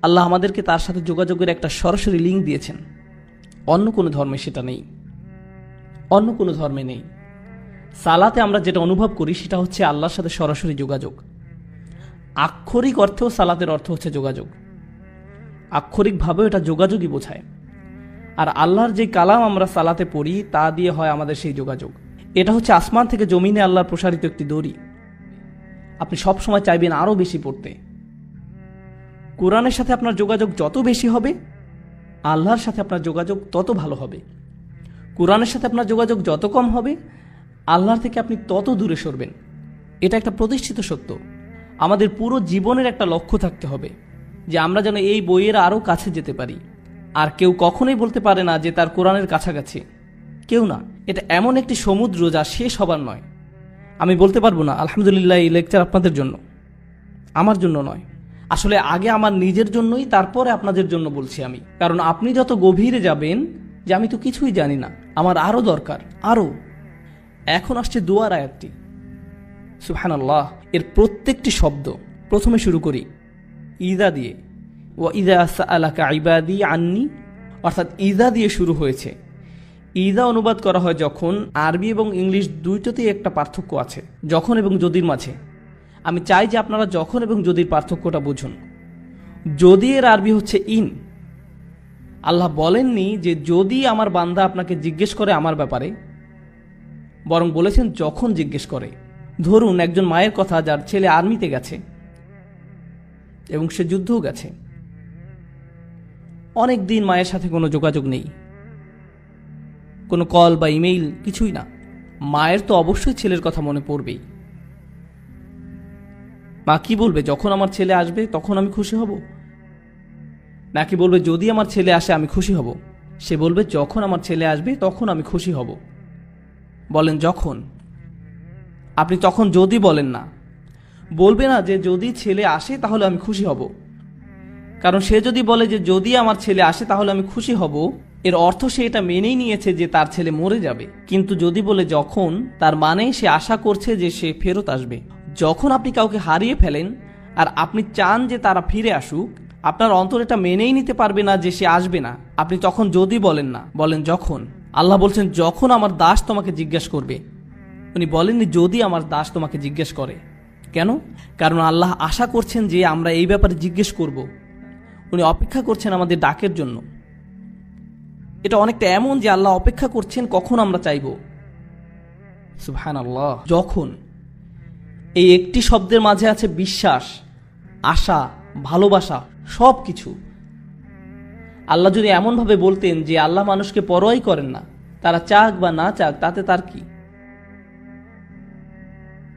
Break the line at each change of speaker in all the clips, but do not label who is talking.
আল্লাহ আমাদেরকে তার সাথে যোগাযোগের একটা সরাসরি লিঙ্ক দিয়েছেন। অন্য কোনো ধর্মে সেটা নেই, অন্য কোনো ধর্মে নেই। সালাতে আমরা যেটা অনুভব করি সেটা হচ্ছে আল্লাহর সাথে সরাসরি যোগাযোগ। আক্ষরিক অর্থেও সালাতের অর্থ হচ্ছে যোগাযোগ, আক্ষরিকভাবেও এটা যোগাযোগই বোঝায়। আর আল্লাহর যে কালাম আমরা সালাতে পড়ি তা দিয়ে হয় আমাদের সেই যোগাযোগ। এটা হচ্ছে আসমান থেকে জমিনে আল্লাহর প্রসারিত একটি দড়ি। আপনি সব সময় চাইবেন আরও বেশি পড়তে। কোরআনের সাথে আপনার যোগাযোগ যত বেশি হবে, আল্লাহর সাথে আপনার যোগাযোগ তত ভালো হবে। কোরআনের সাথে আপনার যোগাযোগ যত কম হবে, আল্লাহর থেকে আপনি তত দূরে সরবেন। এটা একটা প্রতিষ্ঠিত সত্য। আমাদের পুরো জীবনের একটা লক্ষ্য থাকতে হবে যে আমরা যেন এই বইয়ের আরও কাছে যেতে পারি। আর কেউ কখনোই বলতে পারে না যে তার কোরআনের কাছাকাছি, কেউ না। এটা এমন একটি সমুদ্র যা শেষ হবার নয়। আমি বলতে পারবো না আলহামদুলিল্লাহ এই লেকচার আপনাদের জন্য, আমার জন্য নয়। আসলে আগে আমার নিজের জন্যই, তারপরে আপনাদের জন্য বলছি আমি। কারণ আপনি যত গভীরে যাবেন যে আমি তো কিছুই জানি না, আমার আরও দরকার, আরও। এখন আসছে দুয়ার আয়াতটি, সুবহানাল্লাহ। এর প্রত্যেকটি শব্দ, প্রথমে শুরু করি ইদা দিয়ে, ওয়া ইদা সাআলাকা ইবাদি আন্নি, অর্থাৎ ইদা দিয়ে শুরু হয়েছে। ইদা অনুবাদ করা হয় যখন। আরবি এবং ইংলিশ দুইটাতেই একটা পার্থক্য আছে, যখন এবং যদির মাঝে। আমি চাই যে আপনারা যখন এবং যদির পার্থক্যটা বুঝুন। যদি এর আরবি হচ্ছে ইন। আল্লাহ বলেননি যে যদি আমার বান্দা আপনাকে জিজ্ঞেস করে আমার ব্যাপারে, বরং বলেছেন যখন জিজ্ঞেস করে। ধরুন একজন মায়ের কথা যার ছেলে আর্মিতে গেছে এবং সে যুদ্ধও গেছে, অনেক দিন মায়ের সাথে কোনো যোগাযোগ নেই, কোনো কল বা ইমেইল কিছুই না। মায়ের তো অবশ্যই ছেলের কথা মনে পড়বেই। মা কি বলবে, যখন আমার ছেলে আসবে তখন আমি খুশি হব? নাকি বলবে যদি আমার ছেলে আসে আমি খুশি হব? সে বলবে যখন আমার ছেলে আসবে তখন আমি খুশি হব। বলেন যখন। আপনি তখন যদি বলেন না, বলবে না যে যদি ছেলে আসে তাহলে আমি খুশি হব। কারণ সে যদি বলে যে যদি আমার ছেলে আসে তাহলে আমি খুশি হব, এর অর্থ সে এটা মেনেই নিয়েছে যে তার ছেলে মরে যাবে। কিন্তু যদি বলে যখন, তার মানে সে আশা করছে যে সে ফেরত আসবে। যখন আপনি কাউকে হারিয়ে ফেলেন আর আপনি চান যে তারা ফিরে আসুক, আপনার অন্তর এটা মেনেই নিতে পারবে না যে সে আসবে না। আপনি তখন যদি বলেন না, বলেন যখন। আল্লাহ বলছেন যখন আমার দাস তোমাকে জিজ্ঞেস করবে। উনি বলেননি যদি আমার দাস তোমাকে জিজ্ঞেস করে। কেন? কারণ আল্লাহ আশা করছেন যে আমরা এই ব্যাপারে জিজ্ঞেস করব। উনি অপেক্ষা করছেন আমাদের ডাকের জন্য। এটা অনেকটা এমন যে আল্লাহ অপেক্ষা করছেন কখন আমরা চাইব। সুবহানাল্লাহ। যখন, এই একটি শব্দের মাঝে আছে বিশ্বাস, আশা, ভালোবাসা, সব কিছু। আল্লাহ যদি এমনভাবে বলতেন যে আল্লাহ মানুষকে পরোয়াই করেন না, তারা চাক বা না চাক তাতে তার কি।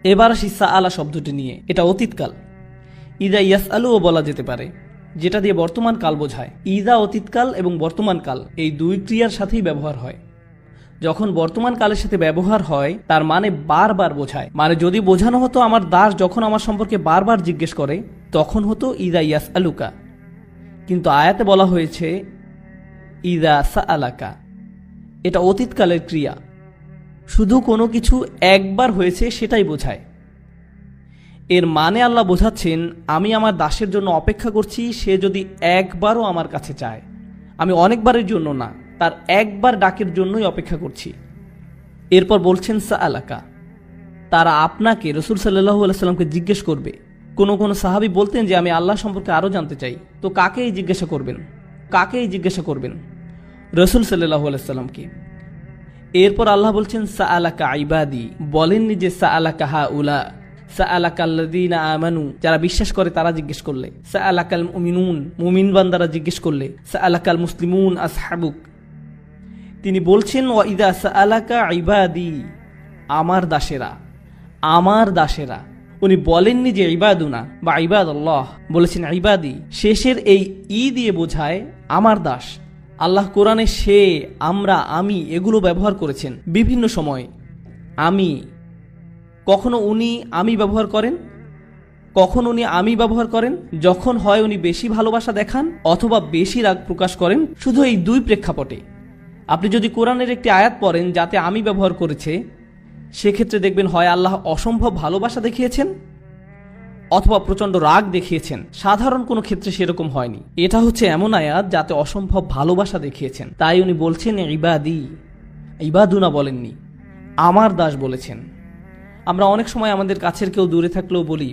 এবার আসি সাআলা শব্দটি নিয়ে। এটা অতীতকাল। ইদা ইয়াসআলুও বলা যেতে পারে, যেটা দিয়ে বর্তমান কাল বোঝায়। ইদা অতীতকাল এবং বর্তমান কাল এই দুই ক্রিয়ার সাথেই ব্যবহার হয়। যখন বর্তমান কালের সাথে ব্যবহার হয় তার মানে বারবার বোঝায়। মানে যদি বোঝানো হতো আমার দাস যখন আমার সম্পর্কে বারবার জিজ্ঞেস করে, তখন হতো ইদা ইয়াসআলুকা। কিন্তু আয়াতে বলা হয়েছে ইদা সাআলাকা। এটা অতীতকালের ক্রিয়া, শুধু কোনো কিছু একবার হয়েছে সেটাই বোঝায়। এর মানে আল্লাহ বোঝাচ্ছেন আমি আমার দাসের জন্য অপেক্ষা করছি, সে যদি একবারও আমার কাছে চায়। আমি অনেকবারের জন্য না, তার একবার ডাকের জন্যই অপেক্ষা করছি। এরপর বলছেন সাআলাকা, তারা আপনাকে, রাসূল সাল্লাল্লাহু আলাইহি সাল্লামকে জিজ্ঞেস করবে। কোনো কোনো সাহাবী বলতেন যে আমি আল্লাহ সম্পর্কে আরও জানতে চাই। তো কাকেই জিজ্ঞাসা করবেন? কাকেই জিজ্ঞাসা করবেন? রাসূল সাল্লাল্লাহু আলাইহি সাল্লামকে। এরপর আল্লাহ বলছেন সাআলাকা ইবাদি, বলেননি যে সাআলাকা হাউলা, সাআলাকাল্লাযীনা আমানু, যারা বিশ্বাস করে তারা জিজ্ঞেস করলে, সাআলাকাল মুমিনুন, মুমিন বান্দারা জিজ্ঞেস করলে, সাআলাকাল মুসলিমুন আসহাবুক। তিনি বলছেন ওয়া ইদা সাআলাকা ইবাদি, আমার দাসেরা, আমার দাসেরা। উনি বলেননি যে ইবাদুনা বা ইবাদাল্লাহ, বলেছেন ইবাদি। শেষের এই ই দিয়ে বোঝায় আমার দাস। আল্লাহ কোরআনে সে, আমরা, আমি এগুলো ব্যবহার করেছেন বিভিন্ন সময়। আমি, কখনো উনি আমি ব্যবহার করেন, কখন উনি আমি ব্যবহার করেন যখন হয় উনি বেশি ভালোবাসা দেখান অথবা বেশি রাগ প্রকাশ করেন। শুধু এই দুই প্রেক্ষাপটে। আপনি যদি কোরআনের একটি আয়াত পড়েন যাতে আমি ব্যবহার করেছে, সেক্ষেত্রে দেখবেন হয় আল্লাহ অসম্ভব ভালোবাসা দেখিয়েছেন, অথবা প্রচন্ড রাগ দেখিয়েছেন। সাধারণ কোনো ক্ষেত্রে সেরকম হয়নি। এটা হচ্ছে এমন আয়াত যাতে অসম্ভব ভালোবাসা দেখিয়েছেন। তাই উনি বলছেন ইবাদি, ইবাদুনা বলেননি, আমার দাস বলেছেন। আমরা অনেক সময় আমাদের কাছের কেউ দূরে থাকলেও বলি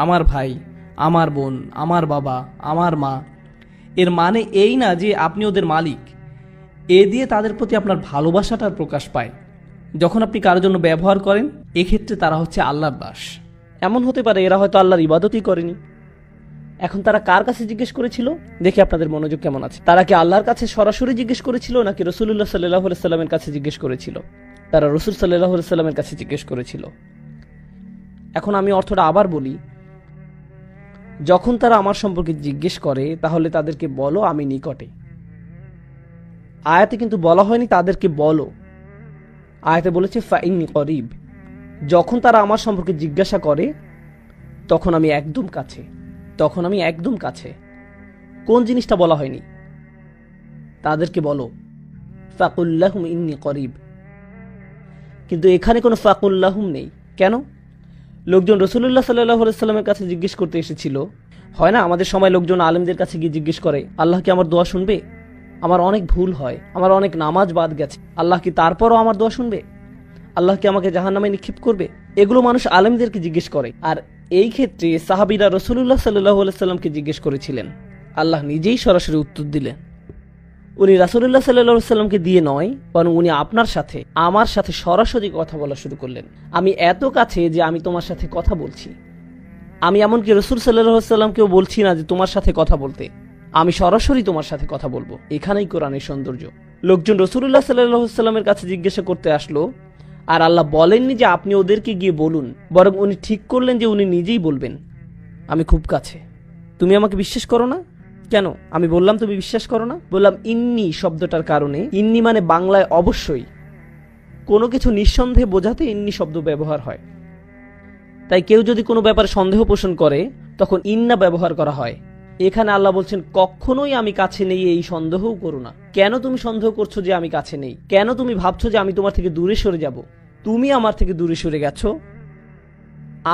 আমার ভাই, আমার বোন, আমার বাবা, আমার মা। এর মানে এই না যে আপনি ওদের মালিক। এ দিয়ে তাদের প্রতি আপনার ভালোবাসাটার প্রকাশ পায়। যখন আপনি কারোর জন্য ব্যবহার করেন, এক্ষেত্রে তারা হচ্ছে আল্লাহর দাস। এমন হতে পারে এরা হয়তো আল্লাহর ইবাদতই করেনি। এখন তারা কার কাছে জিজ্ঞেস করেছিল? দেখি আপনাদের মনোযোগ কেমন আছে। তারা কি আল্লাহর কাছে সরাসরি জিজ্ঞেস করেছিল নাকি রাসূলুল্লাহ সাল্লাল্লাহু আলাইহি সাল্লামের কাছে জিজ্ঞেস করেছিল? তারা রাসূল সাল্লাল্লাহু আলাইহি সাল্লামের কাছে জিজ্ঞেস করেছিল। এখন আমি অর্থটা আবার বলি, যখন তারা আমার সম্পর্কে জিজ্ঞেস করে তাহলে তাদেরকে বলো আমি নিকটে। আয়াতে কিন্তু বলা হয়নি তাদেরকে বলো, আয়াতে বলেছে ফাইন্নী করিব। যখন তারা আমার সম্পর্কে জিজ্ঞাসা করে তখন আমি একদম কাছে, তখন আমি একদম কাছে। কোন জিনিসটা বলা হয়নি? তাদেরকে বলো ফাকুল্লাহুম ইন্নী করিব। কিন্তু এখানে কোনো ফাকুল্লাহুম নেই। কেন? লোকজন রাসূলুল্লাহ সাল্লাল্লাহু আলাইহি সাল্লামের কাছে জিজ্ঞেস করতে এসেছিল। হয় না আমাদের সময় লোকজন আলেমদের কাছে গিয়ে জিজ্ঞেস করে আল্লাহ কি আমার দোয়া শুনবে? আমার অনেক ভুল হয়, আমার অনেক নামাজ বাদ গেছে, আল্লাহ কি তারপরও আমার দোয়া শুনবে? আল্লাহ কি আমাকে জাহান্নামে নিক্ষেপ করবে? এগুলো মানুষ আলেমদেরকে জিজ্ঞেস করে। আর এই ক্ষেত্রে সাহাবীরা রাসূলুল্লাহ সাল্লাল্লাহু আলাইহি সাল্লামকে জিজ্ঞেস করেছিলেন। আল্লাহ নিজেই সরাসরি উত্তর দিলেন। উনি রাসূলুল্লাহ সাল্লাল্লাহু আলাইহি সাল্লামকে দিয়ে নয়, বরং উনি আপনার সাথে, আমার সাথে সরাসরি কথা বলা শুরু করলেন। আমি এত কাছে যে আমি তোমার সাথে কথা বলছি। আমি এমনকি রাসূল সাল্লাল্লাহু আলাইহি সাল্লামকেও বলছি না যে তোমার সাথে কথা বলতে, আমি সরাসরি তোমার সাথে কথা বলবো। এখানেই কোরআনের সৌন্দর্য। লোকজন রাসূলুল্লাহ সাল্লাল্লাহু আলাইহি সাল্লামের কাছে জিজ্ঞাসা করতে আসলো, আর আল্লাহ বলেননি যে আপনি ওদেরকে গিয়ে বলুন, বরং উনি ঠিক করলেন যে উনি নিজেই বলবেন আমি খুব কাছে। তুমি আমাকে বিশ্বাস করো না কেন? আমি বললাম তুমি বিশ্বাস করো না? বললাম ইন্নি শব্দটার কারণে। ইন্নি মানে বাংলায় অবশ্যই, কোনো কিছু নিঃসন্দেহে বোঝাতে ইন্নি শব্দ ব্যবহার হয়। তাই কেউ যদি কোনো ব্যাপারে সন্দেহ পোষণ করে তখন ইন্না ব্যবহার করা হয়। এখানে আল্লাহ বলছেন কখনোই আমি কাছে নেই, এই সন্দেহও করো না। কেন তুমি সন্দেহ করছো যে আমি কাছে নেই? কেন তুমি ভাবছো যে আমি তোমার থেকে দূরে সরে যাব? তুমি আমার থেকে দূরে সরে গেছো,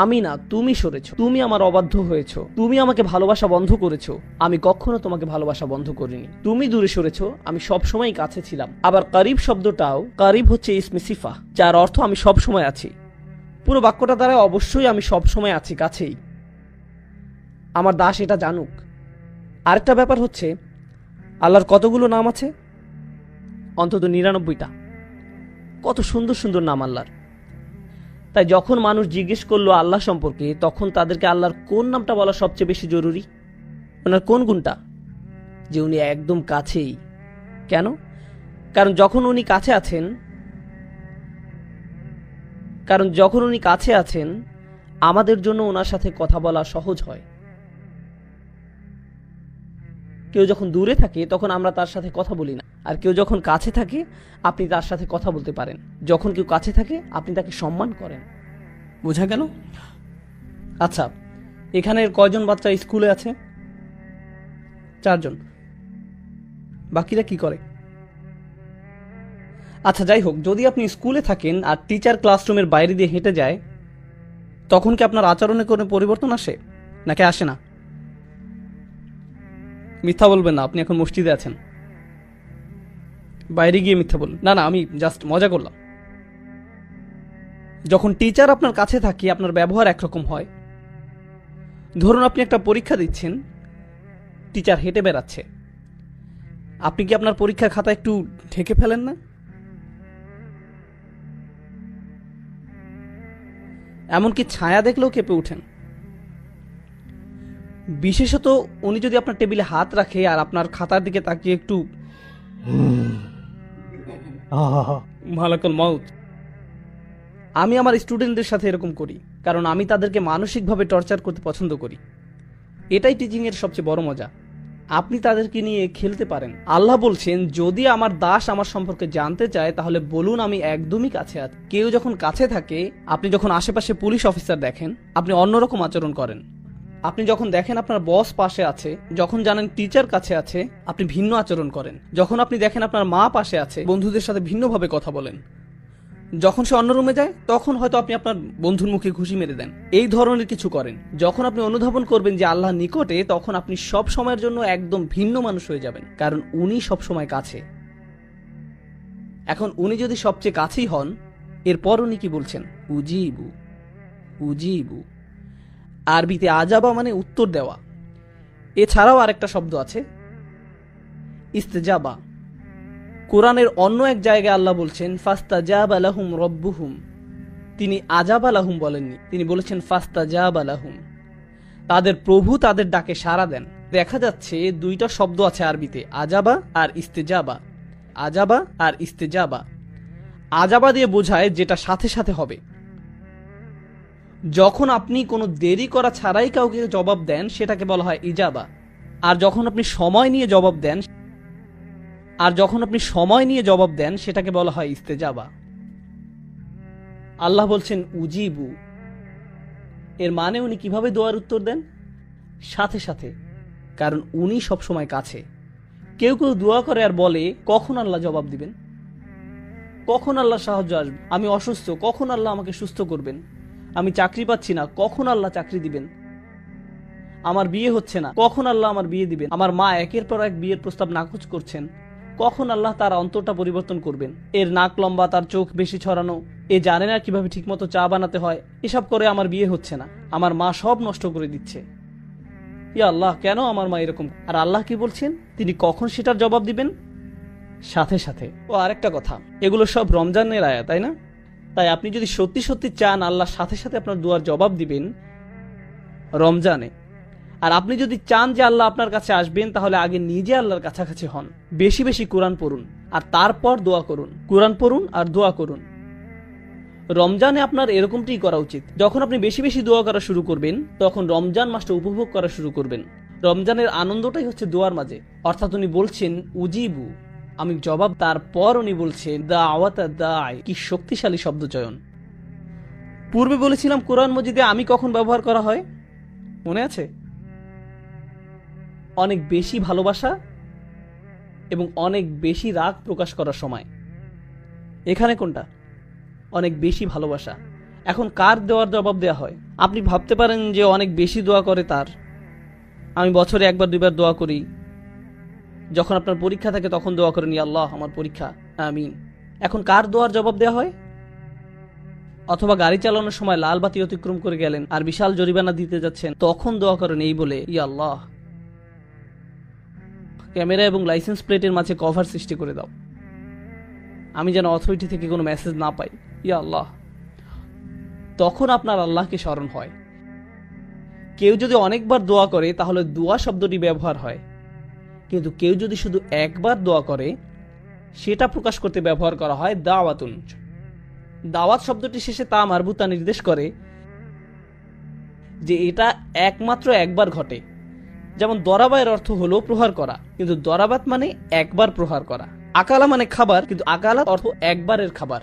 আমি না, তুমি সরেছো। তুমি আমার অবাধ্য হয়েছো, তুমি আমাকে ভালোবাসা বন্ধ করেছো। আমি কখনো তোমাকে ভালোবাসা বন্ধ করিনি। তুমি দূরে সরেছো, আমি সবসময় কাছে ছিলাম। আবার কারিব শব্দটাও, কারিব হচ্ছে ইসমে সিফা, যার অর্থ আমি সব সময় আছি। পুরো বাক্যটা দ্বারা অবশ্যই আমি সব সময় আছি, কাছেই। আমার দাস এটা জানুক। আরেকটা ব্যাপার হচ্ছে আল্লাহর কতগুলো নাম আছে? অন্তত 99টা। কত সুন্দর সুন্দর নাম আল্লাহর। তাই যখন মানুষ জিজ্ঞেস করলো আল্লাহ সম্পর্কে, তখন তাদেরকে আল্লাহর কোন নামটা বলা সবচেয়ে বেশি জরুরি? ওনার কোন গুণটা? যে উনি একদম কাছেই। কেন? কারণ যখন উনি কাছে আছেন আমাদের জন্য ওনার সাথে কথা বলা সহজ হয়। কেউ যখন দূরে থাকে তখন আমরা তার সাথে কথা বলি না, আর কেউ যখন কাছে থাকে আপনি তার সাথে কথা বলতে পারেন। যখন কেউ কাছে থাকে আপনি তাকে সম্মান করেন। বোঝা গেল? আচ্ছা, এখানের কয়জন বাচ্চা স্কুলে আছে? 4 জন। বাকিরা কি করে? আচ্ছা যাই হোক, যদি আপনি স্কুলে থাকেন আর টিচার ক্লাসরুমের বাইরে দিয়ে হেঁটে যায়, তখন কি আপনার আচরণে কোনো পরিবর্তন আসে নাকি আসে না? মিথ্যা বলবেন না, আপনি এখন মসজিদে আছেন। বাইরে গিয়ে মিথ্যা বলবেন না। না, আমি জাস্ট মজা করলাম। যখন টিচার আপনার কাছে থাকে আপনার ব্যবহার একরকম হয়। ধরুন আপনি একটা পরীক্ষা দিচ্ছেন, টিচার হেঁটে বেড়াচ্ছে, আপনি কি আপনার পরীক্ষার খাতা একটু ঢেকে ফেলেন না? এমনকি ছায়া দেখলেও কেঁপে উঠেন। বিশেষত উনি যদি আপনার টেবিলে হাত রাখে আর আপনার খাতার দিকে তাকিয়ে একটু মালাকুল মাউত। আমি আমার স্টুডেন্টদের সাথে এরকম করি, কারণ আমি তাদেরকে মানসিকভাবে টর্চার করতে পছন্দ করি। এটাই টিচিং এর সবচেয়ে বড় মজা। আপনি তাদেরকে নিয়ে খেলতে পারেন। আল্লাহ বলছেন যদি আমার দাস আমার সম্পর্কে জানতে চায় তাহলে বলুন আমি একদমই কাছে আছি। কেউ যখন কাছে থাকে, আপনি যখন আশেপাশে পুলিশ অফিসার দেখেন আপনি অন্যরকম আচরণ করেন। আপনি যখন দেখেন আপনার বস পাশে আছে, যখন জানেন টিচার কাছে আছে, আপনি ভিন্ন আচরণ করেন। যখন আপনি দেখেন আপনার মা পাশে আছে, বন্ধুদের সাথে ভিন্নভাবে কথা বলেন। যখন সে অন্য রুমে যায় তখন হয়তো আপনি আপনার বন্ধুর মুখে ঘুষি মেরে দেন, এই ধরনের কিছু করেন। যখন আপনি অনুধাবন করবেন যে আল্লাহ নিকটে, তখন আপনি সব সময়ের জন্য একদম ভিন্ন মানুষ হয়ে যাবেন, কারণ উনি সব সময় কাছে। এখন উনি যদি সবচেয়ে কাছেই হন, এরপর উনি কি বলছেন? উজিবু, উজিবু। আরবিতে আজাবা মানে উত্তর দেওয়া। এছাড়াও আরেকটা শব্দ আছে ইস্তেজাবা। কোরআনের অন্য এক জায়গায় আল্লাহ বলছেন ফাস্তাজাবা লাহুম রব্বুহুম। তিনি আজাবা লাহুম বলেননি, তিনি বলেছেন ফাস্তাজাবা লাহুম। তাদের প্রভু তাদের ডাকে সাড়া দেন। দেখা যাচ্ছে দুইটা শব্দ আছে আরবিতে, আজাবা আর ইস্তেজাবা। আজাবা আর ইস্তেজাবা। আজাবা দিয়ে বোঝায় যেটা সাথে সাথে হবে। যখন আপনি কোনো দেরি করা ছাড়াই কাউকে জবাব দেন সেটাকে বলা হয় ইজাবা। আর যখন আপনি সময় নিয়ে জবাব দেন সেটাকে বলা হয় ইস্তেজাবা। আল্লাহ বলছেন উজিবু, এর মানে উনি কিভাবে দোয়ার উত্তর দেন? সাথে সাথে, কারণ উনি সবসময় কাছে। কেউ কেউ দোয়া করে আর বলে কখন আল্লাহ জবাব দিবেন, কখন আল্লাহ সাহায্য আসবে, আমি অসুস্থ, কখন আল্লাহ আমাকে সুস্থ করবেন, আমি চাকরি পাচ্ছি না, কখন আল্লাহ চাকরি দিবেন, আমার বিয়ে হচ্ছে না, কখন আল্লাহ আমার বিয়ে দিবেন, আমার মা একের পর এক বিয়ের প্রস্তাব নাকচ করছেন, কখন আল্লাহ তার অন্তরটা পরিবর্তন করবেন, এর নাক লম্বা, তার চোখ বেশি ছড়ানো, এ জানে না কিভাবে ঠিকমতো চা বানাতে হয়, এসব করে আমার বিয়ে হচ্ছে না, আমার মা সব নষ্ট করে দিচ্ছে, ইয়া আল্লাহ কেন আমার মা এরকম। আর আল্লাহ কি বলছেন? তিনি কখন সেটার জবাব দিবেন? সাথে সাথে। ও আরেকটা কথা, এগুলো সব রমজানের আয়াত, তাই না? তাই আপনি যদি সত্যি সত্যি চান আল্লাহ সাথে সাথে আপনার দোয়ার জবাব দিবেন রমজানে, আর আপনি যদি চান যে আল্লাহ আপনার কাছে আসবেন, তাহলে আগে নিজে আল্লাহর কাছাকাছি হন, বেশি বেশি কোরআন পড়ুন, আর তারপর দোয়া করুন। কোরআন পড়ুন আর দোয়া করুন। রমজানে আপনার এরকমটাই করা উচিত। যখন আপনি বেশি বেশি দোয়া করা শুরু করবেন, তখন রমজান মাসটা উপভোগ করা শুরু করবেন। রমজানের আনন্দটাই হচ্ছে দোয়ার মাঝে। অর্থাৎ উনি বলছেন উজিবু, আমি জবাব। তারপর উনি বলছেন দাওয়াতা দাই। কি শক্তিশালী শব্দ চয়ন। পূর্বে বলেছিলাম কোরআন মজিদে আমি কখন ব্যবহার করা হয়, মনে আছে? অনেক বেশি ভালোবাসা এবং অনেক বেশি রাগ প্রকাশ করার সময়। এখানে কোনটা? অনেক বেশি ভালোবাসা। এখন কার দেওয়ার জবাব দেওয়া হয়? আপনি ভাবতে পারেন যে অনেক বেশি দোয়া করে তার। আমি বছরে একবার দুইবার দোয়া করি। যখন আপনার পরীক্ষা থাকে তখন দোয়া করেন ইয়া আল্লাহ আমার পরীক্ষা, আমিন। এখন কার দোয়ার জবাব দেওয়া হয়? অথবা গাড়ি চালানোর সময় লাল বাতি অতিক্রম করে গেলেন আর বিশাল জরিমানা দিতে যাচ্ছেন, তখন দোয়া করেন এই বলে ইয়া আল্লাহ ক্যামেরা এবং লাইসেন্স প্লেটের মাঝে কভার সৃষ্টি করে দাও, আমি যেন অথরিটি থেকে কোনো মেসেজ না পাই, ইয়া আল্লাহ। তখন আপনার আল্লাহকে স্মরণ হয়। কেউ যদি অনেকবার দোয়া করে তাহলে দোয়া শব্দটি ব্যবহার হয়, কিন্তু কেউ যদি শুধু একবার দোয়া করে সেটা প্রকাশ করতে ব্যবহার করা হয় দাওয়াতুন। দাওয়াত শব্দটি শেষে তা মারবুতা নির্দেশ করে যে এটা একমাত্র একবার ঘটে। যেমন দরাবায়ের অর্থ হলো প্রহার করা, কিন্তু দরাবাত মানে একবার প্রহার করা। আকালা মানে খাবার, কিন্তু আকালা অর্থ একবারের খাবার।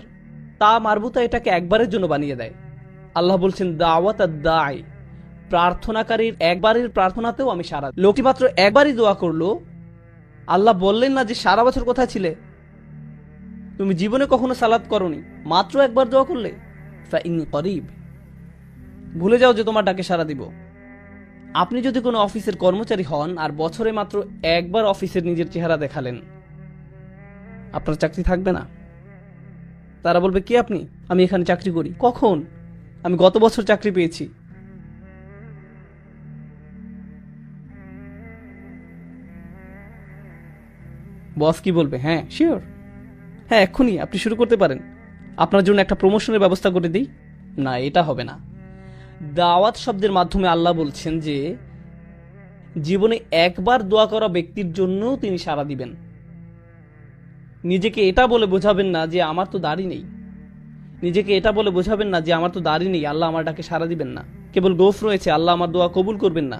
তা মারবুতা এটাকে একবারের জন্য বানিয়ে দেয়। আল্লাহ বলছেন দাওয়াত দাই, প্রার্থনাকারীর একবারের প্রার্থনাতেও আমি সাড়া। লোকটি মাত্র একবারই দোয়া করলো, আল্লাহ বললেন না যে সারা বছর কোথায় ছিলে, তুমি জীবনে কখনো সালাত করনি, মাত্র একবার দোয়া করলে ফাইন্নী করিব, ভুলে যাও যে তোমার ডাকে সাড়া দিব। আপনি যদি কোনো অফিসের কর্মচারী হন আর বছরে মাত্র একবার অফিসের নিজের চেহারা দেখালেন, আপনার চাকরি থাকবে না। তারা বলবে কি আপনি? আমি এখানে চাকরি করি। কখন? আমি গত বছর চাকরি পেয়েছি। বস কি বলবে? হ্যাঁ শিওর, হ্যাঁ এক্ষুনি আপনি শুরু করতে পারেন, আপনার জন্য একটা প্রমোশনের ব্যবস্থা করে দিই। না, এটা হবে না। দাওয়াত শব্দের মাধ্যমে আল্লাহ বলছেন যে জীবনে একবার দোয়া করা ব্যক্তির জন্য তিনি সাড়া দিবেন। নিজেকে এটা বলে বোঝাবেন না যে আমার তো দাড়ি নেই, নিজেকে এটা বলে বোঝাবেন না যে আমার তো দাড়ি নেই, আল্লাহ আমার ডাকে সাড়া দিবেন না। কেবল গোফ রয়েছে, আল্লাহ আমার দোয়া কবুল করবেন না।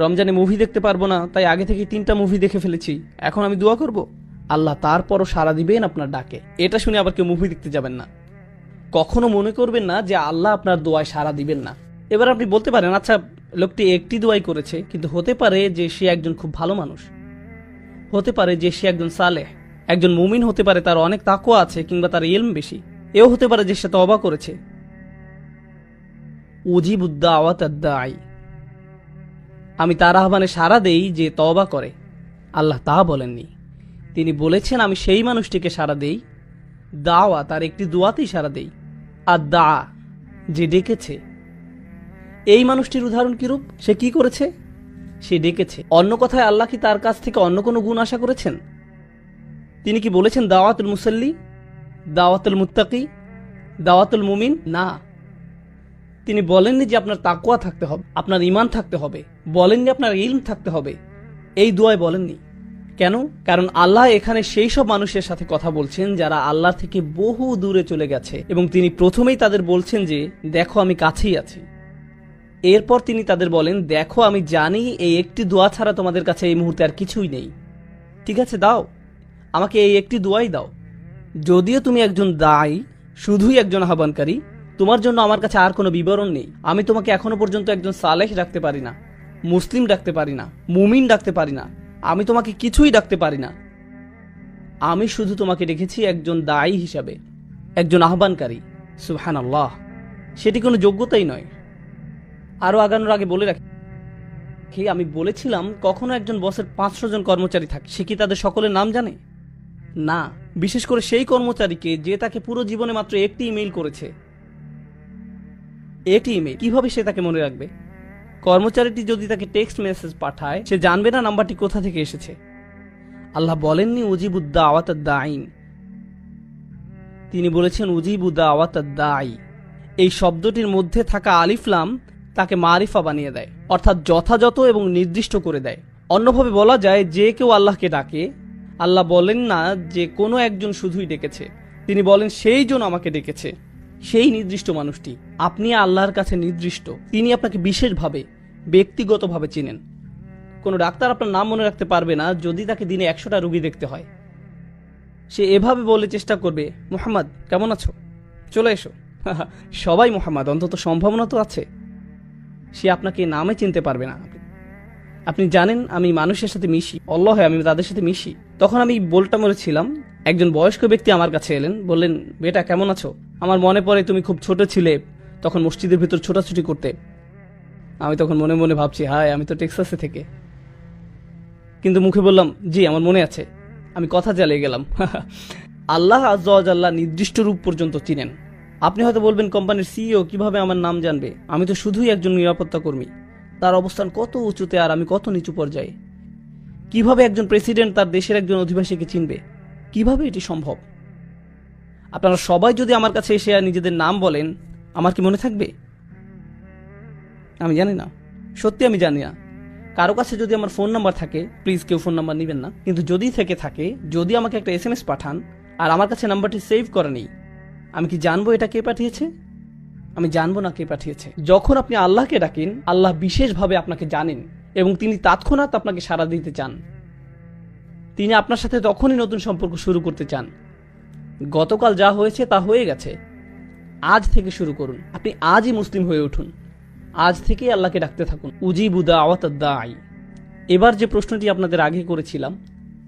রমজানে মুভি দেখতে পারবো না, তাই আগে থেকে 3টা মুভি দেখে ফেলেছি, এখন আমি দোয়া করব, আল্লাহ তারপরও সাড়া দিবেন আপনার ডাকে। এটা শুনে আবার কেউ মুভি দেখতে যাবেন না। কখনো মনে করবেন না যে আল্লাহ আপনার দোয়ায় সাড়া দিবেন না। এবার আপনি বলতে পারেন আচ্ছা লোকটি একটি দোয়াই করেছে, কিন্তু হতে পারে যে সে একজন খুব ভালো মানুষ, হতে পারে যে সে একজন সালেহ, একজন মুমিন হতে পারে, তার অনেক তাকওয়া আছে, কিংবা তার ইলম বেশি। এও হতে পারে যে সে তওবা করেছে। উজিবুদ দাওয়াতাদ দাঈ, আমি তার আহ্বানে সাড়া দেই যে তওবা করে। আল্লাহ তা বলেননি, তিনি বলেছেন আমি সেই মানুষটিকে সাড়া দেই, দাওয়া তার একটি দোয়াতেই সাড়া দেই, আর দা যে ডেকেছে। এই মানুষটির উদাহরণ কিরূপ? সে কি করেছে? সে ডেকেছে। অন্য কথায় আল্লাহ কি তার কাছ থেকে অন্য কোনো গুণ আশা করেছেন? তিনি কি বলেছেন দাওয়াতুল মুসাল্লি, দাওয়াতুল মুত্তাকি, দাওয়াতুল মুমিন? না, তিনি বলেননি যে আপনার তাকওয়া থাকতে হবে, আপনার ঈমান থাকতে হবে, বলেননি আপনার ইলম থাকতে হবে। এই দোয়ায় বলেননি। কেন? কারণ আল্লাহ এখানে সেই সব মানুষের সাথে কথা বলছেন যারা আল্লাহ থেকে বহু দূরে চলে গেছে, এবং তিনি প্রথমেই তাদের বলছেন যে দেখো আমি কাছেই আছি। এরপর তিনি তাদের বলেন দেখো আমি জানি এই একটি দোয়া ছাড়া তোমাদের কাছে এই মুহূর্তে আর কিছুই নেই। ঠিক আছে, দাও আমাকে এই একটি দোয়াই দাও। যদিও তুমি একজন দাঈ, শুধুই একজন আহ্বানকারী, তোমার জন্য আমার কাছে আর কোনো বিবরণ নেই। আমি তোমাকে এখনো পর্যন্ত একজন সালেহ ডাকতে পারি না, মুসলিম ডাকতে পারি না, মুমিন ডাকতে পারি না, আমি তোমাকে কিছুই ডাকতে পারি না। আমি শুধু তোমাকে ডেকেছি একজন দাঈ হিসাবে, একজন আহ্বানকারী। সুবহানাল্লাহ, সেটি কোনো যোগ্যতাই নয়। আরো আগানোর আগে বলে রাখি, আমি বলেছিলাম কখনো একজন বসের 500 জন কর্মচারী থাকে, সে কি তাদের সকলের নাম জানে? না, বিশেষ করে সেই কর্মচারীকে যে তাকে পুরো জীবনে মাত্র একটি ইমেইল করেছে। একটি ইমেইল কিভাবে সে তাকে মনে রাখবে? কর্মচারীটি যদি তাকে টেক্সট মেসেজ পাঠায়, সে জানবে না নাম্বারটি কোথা থেকে এসেছে। আল্লাহ বলেননি উজিবুদ দাওয়াতাদ দাঈন, তিনি বলেছেন উজিবুদ দাওয়াতাদ দাঈ। এই শব্দটির মধ্যে থাকা আলিফ লাম তাকে মারিফা বানিয়ে দেয়, অর্থাৎ যথাযথ এবং নির্দিষ্ট করে দেয়। অন্যভাবে বলা যায়, যে কেউ আল্লাহকে ডাকে, আল্লাহ বলেন না যে কোনো একজন শুধুই ডেকেছে, তিনি বলেন সেই জন আমাকে ডেকেছে, সেই নির্দিষ্ট মানুষটি। আপনি আল্লাহর কাছে নির্দিষ্ট, তিনি আপনাকে বিশেষভাবে ব্যক্তিগতভাবে চিনেন। কোনো ডাক্তার আপনার নাম মনে রাখতে পারবে না যদি তাকে দিনে 100টা রোগী দেখতে হয়। সে এভাবে বলে চেষ্টা করবে, মুহাম্মদ কেমন আছো, চলে এসো। সবাই মুহাম্মদ, অন্তত সম্ভাবনা তো আছে। সে আপনাকে নামে চিনতে পারবে না। আপনি জানেন আমি মানুষের সাথে মিশি, আল্লাহ আমি তাদের সাথে মিশি। তখন আমি বোলটা মরেছিলাম, একজন বয়স্ক ব্যক্তি আমার কাছে এলেন, বললেন বেটা কেমন আছো? আমার মনে পড়ে তুমি খুব ছোট ছিলে, তখন মসজিদের ভিতর ছোটাছুটি করতে। আমি তখন মনে মনে ভাবছি, হায় আমি তো টেক্সাসে থেকে, কিন্তু মুখে বললাম জি আমার মনে আছে। আমি কথা চালিয়ে গেলাম। আল্লাহ আজ্জা ওয়া জাল্লা নির্দিষ্ট রূপ পর্যন্ত চিনেন। আপনি হয়তো বলবেন কোম্পানির সিইও কিভাবে আমার নাম জানবে? আমি তো শুধুই একজন নিরাপত্তা কর্মী, তার অবস্থান কত উঁচুতে আর আমি কত নিচু পর্যায়ে। কিভাবে একজন প্রেসিডেন্ট তার দেশের একজন অধিবাসীকে চিনবে? কিভাবে এটি সম্ভব? আপনারা সবাই যদি আমার কাছে এসে নিজেদের নাম বলেন, আমার কি মনে থাকবে? আমি জানি না, সত্যি আমি জানি না। কারো কাছে যদি আমার ফোন নাম্বার থাকে, প্লিজ কেউ ফোন নাম্বার নেবেন না, কিন্তু যদি থেকে থাকে, যদি আমাকে একটা SMS পাঠান আর আমার কাছে নাম্বারটি সেভ করা নেই, আমি কি জানবো এটা কে পাঠিয়েছে? আমি জানবো না কে পাঠিয়েছে। যখন আপনি আল্লাহকে ডাকেন, আল্লাহ বিশেষভাবে আপনাকে জানেন এবং তিনি তৎক্ষণাৎ আপনাকে সাড়া দিতে চান। তিনি আপনার সাথে তখনই নতুন সম্পর্ক শুরু করতে চান। গতকাল যা হয়েছে তা হয়ে গেছে, আজ থেকে শুরু করুন। আপনি আজই মুসলিম হয়ে উঠুন, আজ থেকেই আল্লাহকে ডাকতে থাকুন। উজিবু দাওয়াতাদ দাঈ। এবার যে প্রশ্নটি আপনাদের আগে করেছিলাম,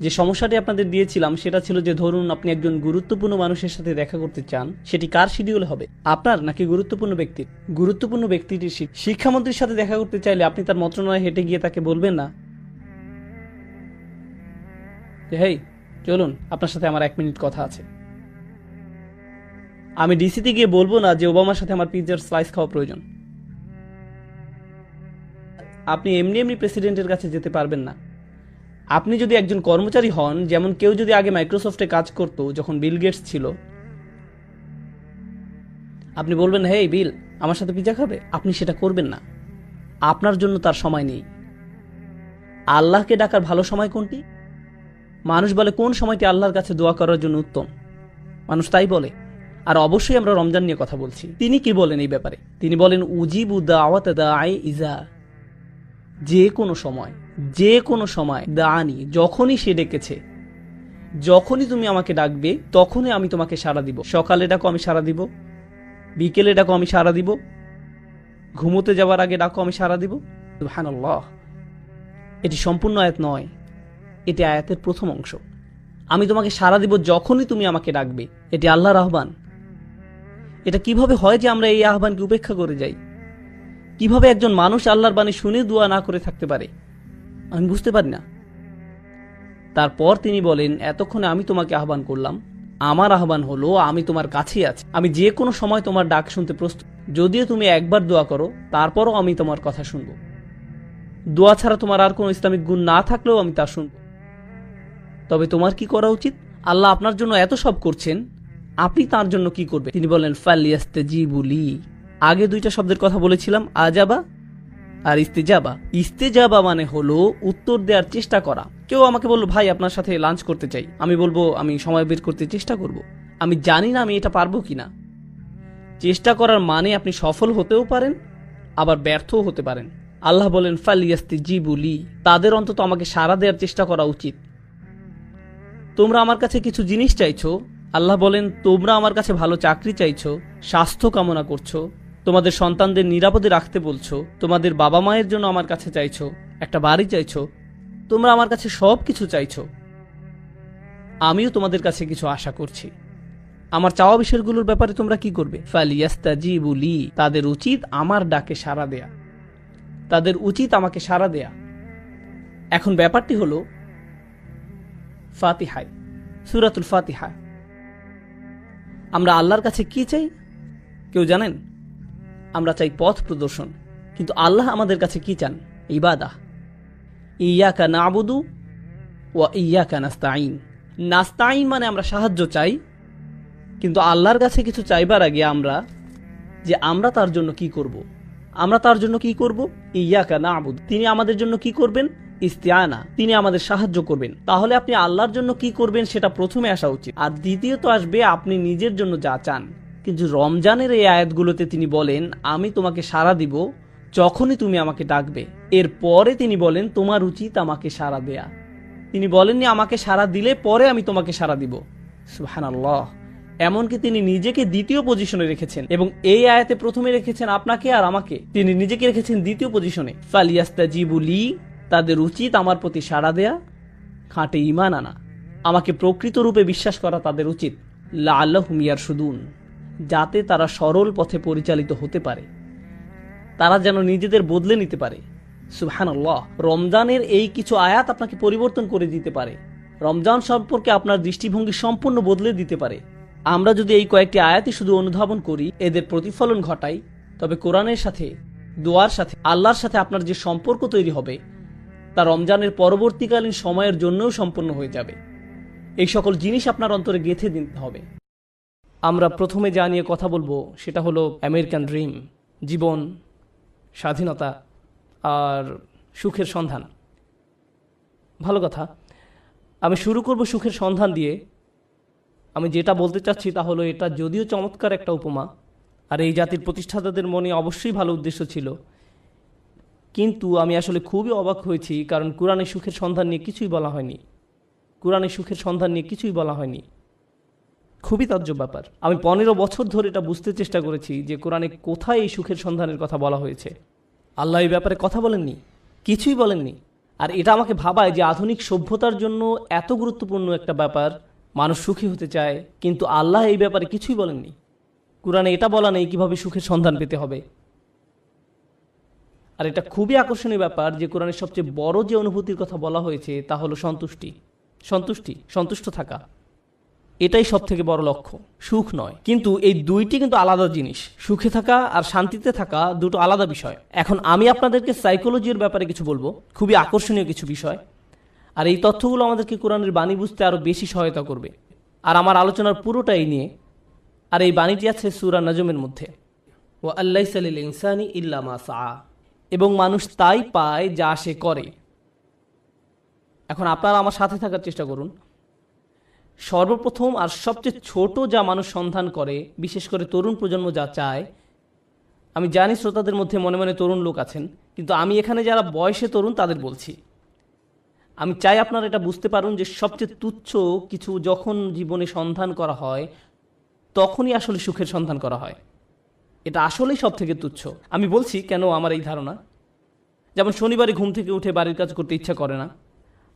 যে সমস্যাটি আপনাদের দিয়েছিলাম, সেটা ছিল যে ধরুন আপনি একজন গুরুত্বপূর্ণ মানুষের সাথে দেখা করতে চান, সেটি কার শিডিউল হবে, আপনার নাকি গুরুত্বপূর্ণ ব্যক্তির? গুরুত্বপূর্ণ ব্যক্তিটির শিক্ষামন্ত্রীর সাথে দেখা করতে চাইলে আপনি তার মন্ত্রণালয়ে হেঁটে গিয়ে তাকে বলবেন না যে হেই চলুন আপনার সাথে আমার 1 মিনিট কথা আছে। আমি ডিসিতে গিয়ে বলবো না যে ওবামার সাথে আমার পিৎজার স্লাইস খাওয়া প্রয়োজন। আপনি এমনি এমনি প্রেসিডেন্টের কাছে যেতে পারবেন না। আপনি যদি একজন কর্মচারী হন, যেমন কেউ যদি আগে মাইক্রোসফটে কাজ করতো যখন বিল গেটস ছিল, আপনি বলবেন হেই বিল আমার সাথে পিৎজা খাবে? আপনি সেটা করবেন না, আপনার জন্য তার সময় নেই। আল্লাহকে ডাকার ভালো সময় কোনটি? মানুষ বলে কোন সময়টি আল্লাহর কাছে দোয়া করার জন্য উত্তম, মানুষ তাই বলে। আর অবশ্যই আমরা রমজান নিয়ে কথা বলছি। তিনি কি বলেন এই ব্যাপারে? তিনি বলেন উজিবু দাওয়াতা দাঈ ইজা, যে কোনো সময়, যে কোনো সময়, দানি যখনই সে ডেকেছে, যখনই তুমি আমাকে ডাকবে তখনই আমি তোমাকে সাড়া দিব। সকালে ডাকো আমি সাড়া দিব, বিকেলে ডাকো আমি সাড়া দিব, ঘুমোতে যাওয়ার আগে ডাকো আমি সাড়া দিব। সুবহানাল্লাহ, এটি সম্পূর্ণ আয়াত নয়, এটি আয়াতের প্রথম অংশ। আমি তোমাকে সাড়া দিব যখনই তুমি আমাকে ডাকবে, এটি আল্লাহর আহ্বান। এটা কিভাবে হয় যে আমরা এই আহ্বানকে উপেক্ষা করে যাই? কিভাবে একজন মানুষ আল্লাহর বাণী শুনে দোয়া না করে থাকতে পারে? আমি বুঝতে পারি না। তারপর তিনি বলেন, এতক্ষণে আমি তোমাকে আহ্বান করলাম, আমার আহ্বান হলো আমি তোমার কাছেই আছি, আমি যে কোনো সময় তোমার ডাক শুনতে প্রস্তুত। যদিও তুমি একবার দোয়া করো, তারপরও আমি তোমার কথা শুনবো। দোয়া ছাড়া তোমার আর কোনো ইসলামিক গুণ না থাকলেও আমি তা শুনব। তবে তোমার কি করা উচিত? আল্লাহ আপনার জন্য এত সব করছেন, আপনি তার জন্য কি করবেন? তিনি বলেন, ফালিয়াস্তাজিবু লি। আগে দুইটা শব্দের কথা বলেছিলাম, আজাবা আর ইস্তেজাবা। ইস্তেজাবা মানে হলো উত্তর দেওয়ার চেষ্টা করা। কেউ আমাকে বললো, ভাই আপনার সাথে লাঞ্চ করতে চাই, আমি বলবো আমি সময় বের করতে চেষ্টা করব। আমি জানি না আমি এটা পারবো কিনা। চেষ্টা করার মানে আপনি সফল হতেও পারেন, আবার ব্যর্থও হতে পারেন। আল্লাহ বলেন, ফালিয়াস্তাজিবু লি, তাদের অন্তত আমাকে সাড়া দেওয়ার চেষ্টা করা উচিত। তোমরা আমার কাছে কিছু জিনিস চাইছো, আল্লাহ বলেন তোমরা আমার কাছে ভালো চাকরি চাইছো, স্বাস্থ্য কামনা করছো, তোমাদের সন্তানদের নিরাপদে রাখতে বলছো, তোমাদের বাবা মায়ের জন্য আমার কাছে চাইছো, একটা বাড়ি চাইছো, তোমরা আমার কাছে সব কিছু চাইছো। আমিও তোমাদের কাছে কিছু আশা করছি। আমার চাওয়া বিষয়গুলোর ব্যাপারে তোমরা কি করবে? ফালিয়াস্তাজিবু লি, তাদের উচিত আমার ডাকে সাড়া দেয়া, তাদের উচিত আমাকে সাড়া দেয়া। এখন ব্যাপারটি হলো ফাতিহায়, সূরাতুল ফাতিহা, আমরা আল্লাহর কাছে কি চাই কেউ জানেন? আমরা চাই পথ প্রদর্শন, কিন্তু আল্লাহ আমাদের কাছে কি চান? ইবাদাহ। ইয়াকা নাবুদু ওয়া ইয়াকা নাস্তাইন। নাস্তাইন মানে আমরা সাহায্য চাই, কিন্তু আল্লাহর কাছে কিছু চাইবার আগে আমরা তার জন্য কি করব। আমরা তার জন্য কি করব? ইয়াকা নাবুদু, তিনি আমাদের জন্য কি করবেন? ইস্তিআনা, তিনি আমাদের সাহায্য করবেন। তাহলে আপনি আল্লাহর জন্য কি করবেন সেটা প্রথমে আসা উচিত, আর দ্বিতীয়ত আসবে আপনি নিজের জন্য যা চান। কিন্তু রমজানের এই আয়াতগুলোতে তিনি বলেন, আমি তোমাকে সাড়া দিব যখনই তুমি আমাকে ডাকবে। এরপরে তিনি বলেন, তোমার উচিত আমাকে সাড়া দেয়া। তিনি বলেননি আমাকে সাড়া দিলে পরে আমি তোমাকে সাড়া দিব। সুবহানাল্লাহ। এমনকি তিনি নিজেকে দ্বিতীয় পজিশনে রেখেছেন, এবং এই আয়াতে প্রথমে রেখেছেন আপনাকে আর আমাকে, তিনি নিজেকে রেখেছেন দ্বিতীয় পজিশনে। ফালিয়াস্তাজিবু লি, তাদের উচিত আমার প্রতি সাড়া দেয়া, খাঁটে ঈমান আনা, আমাকে প্রকৃত রূপে বিশ্বাস করা তাদের উচিত। লাআল্লাহুম ইয়ারশুদুন, যাতে তারা সরল পথে পরিচালিত হতে পারে, তারা যেন নিজেদের বদলে নিতে পারে। সুবহানাল্লাহ। রমজানের এই কিছু আয়াত আপনাকে পরিবর্তন করে দিতে পারে, রমজান সম্পর্কে আপনার দৃষ্টিভঙ্গি সম্পূর্ণ বদলে দিতে পারে। আমরা যদি এই কয়েকটি আয়াতই শুধু অনুধাবন করি, এদের প্রতিফলন ঘটাই, তবে কোরআনের সাথে, দোয়ার সাথে, আল্লাহর সাথে আপনার যে সম্পর্ক তৈরি হবে তা রমজানের পরবর্তীকালীন সময়ের জন্যও সম্পন্ন হয়ে যাবে। এই সকল জিনিস আপনার অন্তরে গেঁথে দিতে হবে। আমরা প্রথমে যা নিয়ে কথা বলবো সেটা হলো আমেরিকান ড্রিম, জীবন, স্বাধীনতা আর সুখের সন্ধান। ভালো কথা, আমি শুরু করব সুখের সন্ধান দিয়ে। আমি যেটা বলতে চাচ্ছি তা হলো, এটা যদিও চমৎকার একটা উপমা, আর এই জাতির প্রতিষ্ঠাতাদের মনে অবশ্যই ভালো উদ্দেশ্য ছিল, কিন্তু আমি আসলে খুবই অবাক হয়েছি, কারণ কোরআনে সুখের সন্ধান নিয়ে কিছুই বলা হয়নি। কোরআনে সুখের সন্ধান নিয়ে কিছুই বলা হয়নি। খুবই তাজ্জব ব্যাপার। আমি 15 বছর ধরে এটা বুঝতে চেষ্টা করেছি যে কোরআনে কোথায় এই সুখের সন্ধানের কথা বলা হয়েছে। আল্লাহ এই ব্যাপারে কথা বলেননি, কিছুই বলেননি। আর এটা আমাকে ভাবায় যে আধুনিক সভ্যতার জন্য এত গুরুত্বপূর্ণ একটা ব্যাপার, মানুষ সুখী হতে চায়, কিন্তু আল্লাহ এই ব্যাপারে কিছুই বলেননি। কোরআনে এটা বলা নেই কিভাবে সুখের সন্ধান পেতে হবে। আর এটা খুবই আকর্ষণীয় ব্যাপার যে কোরআনের সবচেয়ে বড় যে অনুভূতির কথা বলা হয়েছে তা হলো সন্তুষ্টি। সন্তুষ্ট থাকা, এটাই সব থেকে বড় লক্ষ্য, সুখ নয়। কিন্তু এই দুইটি কিন্তু আলাদা জিনিস। সুখে থাকা আর শান্তিতে থাকা দুটো আলাদা বিষয়। এখন আমি আপনাদেরকে সাইকোলজির ব্যাপারে কিছু বলবো, খুবই আকর্ষণীয় কিছু বিষয়, আর এই তথ্যগুলো আমাদেরকে কোরআনের বাণী বুঝতে আরো বেশি সহায়তা করবে। আর আমার আলোচনার পুরোটাই নিয়ে, আর এই বাণীটি আছে সূরা নজমের মধ্যে, ওয়া আল্লাইসা লিল ইনসানি ইল্লা মা সাআ, এবং মানুষ তাই পায় যা সে করে। এখন আপনারা আমার সাথে থাকার চেষ্টা করুন। সর্বপ্রথম আর সবচেয়ে ছোট যা মানুষ সন্ধান করে, বিশেষ করে তরুণ প্রজন্ম যা চায়, আমি জানি শ্রোতাদের মধ্যে মনে মনে তরুণ লোক আছেন, কিন্তু আমি এখানে যারা বয়সে তরুণ তাদের বলছি, আমি চাই আপনারা এটা বুঝতে পারুন যে সবচেয়ে তুচ্ছ কিছু যখন জীবনে সন্ধান করা হয়, তখনই আসলে সুখের সন্ধান করা হয়। এটা আসলেই সব থেকে তুচ্ছ। আমি বলছি কেন আমার এই ধারণা। যেমন শনিবারে ঘুম থেকে উঠে বাড়ির কাজ করতে ইচ্ছা করে না,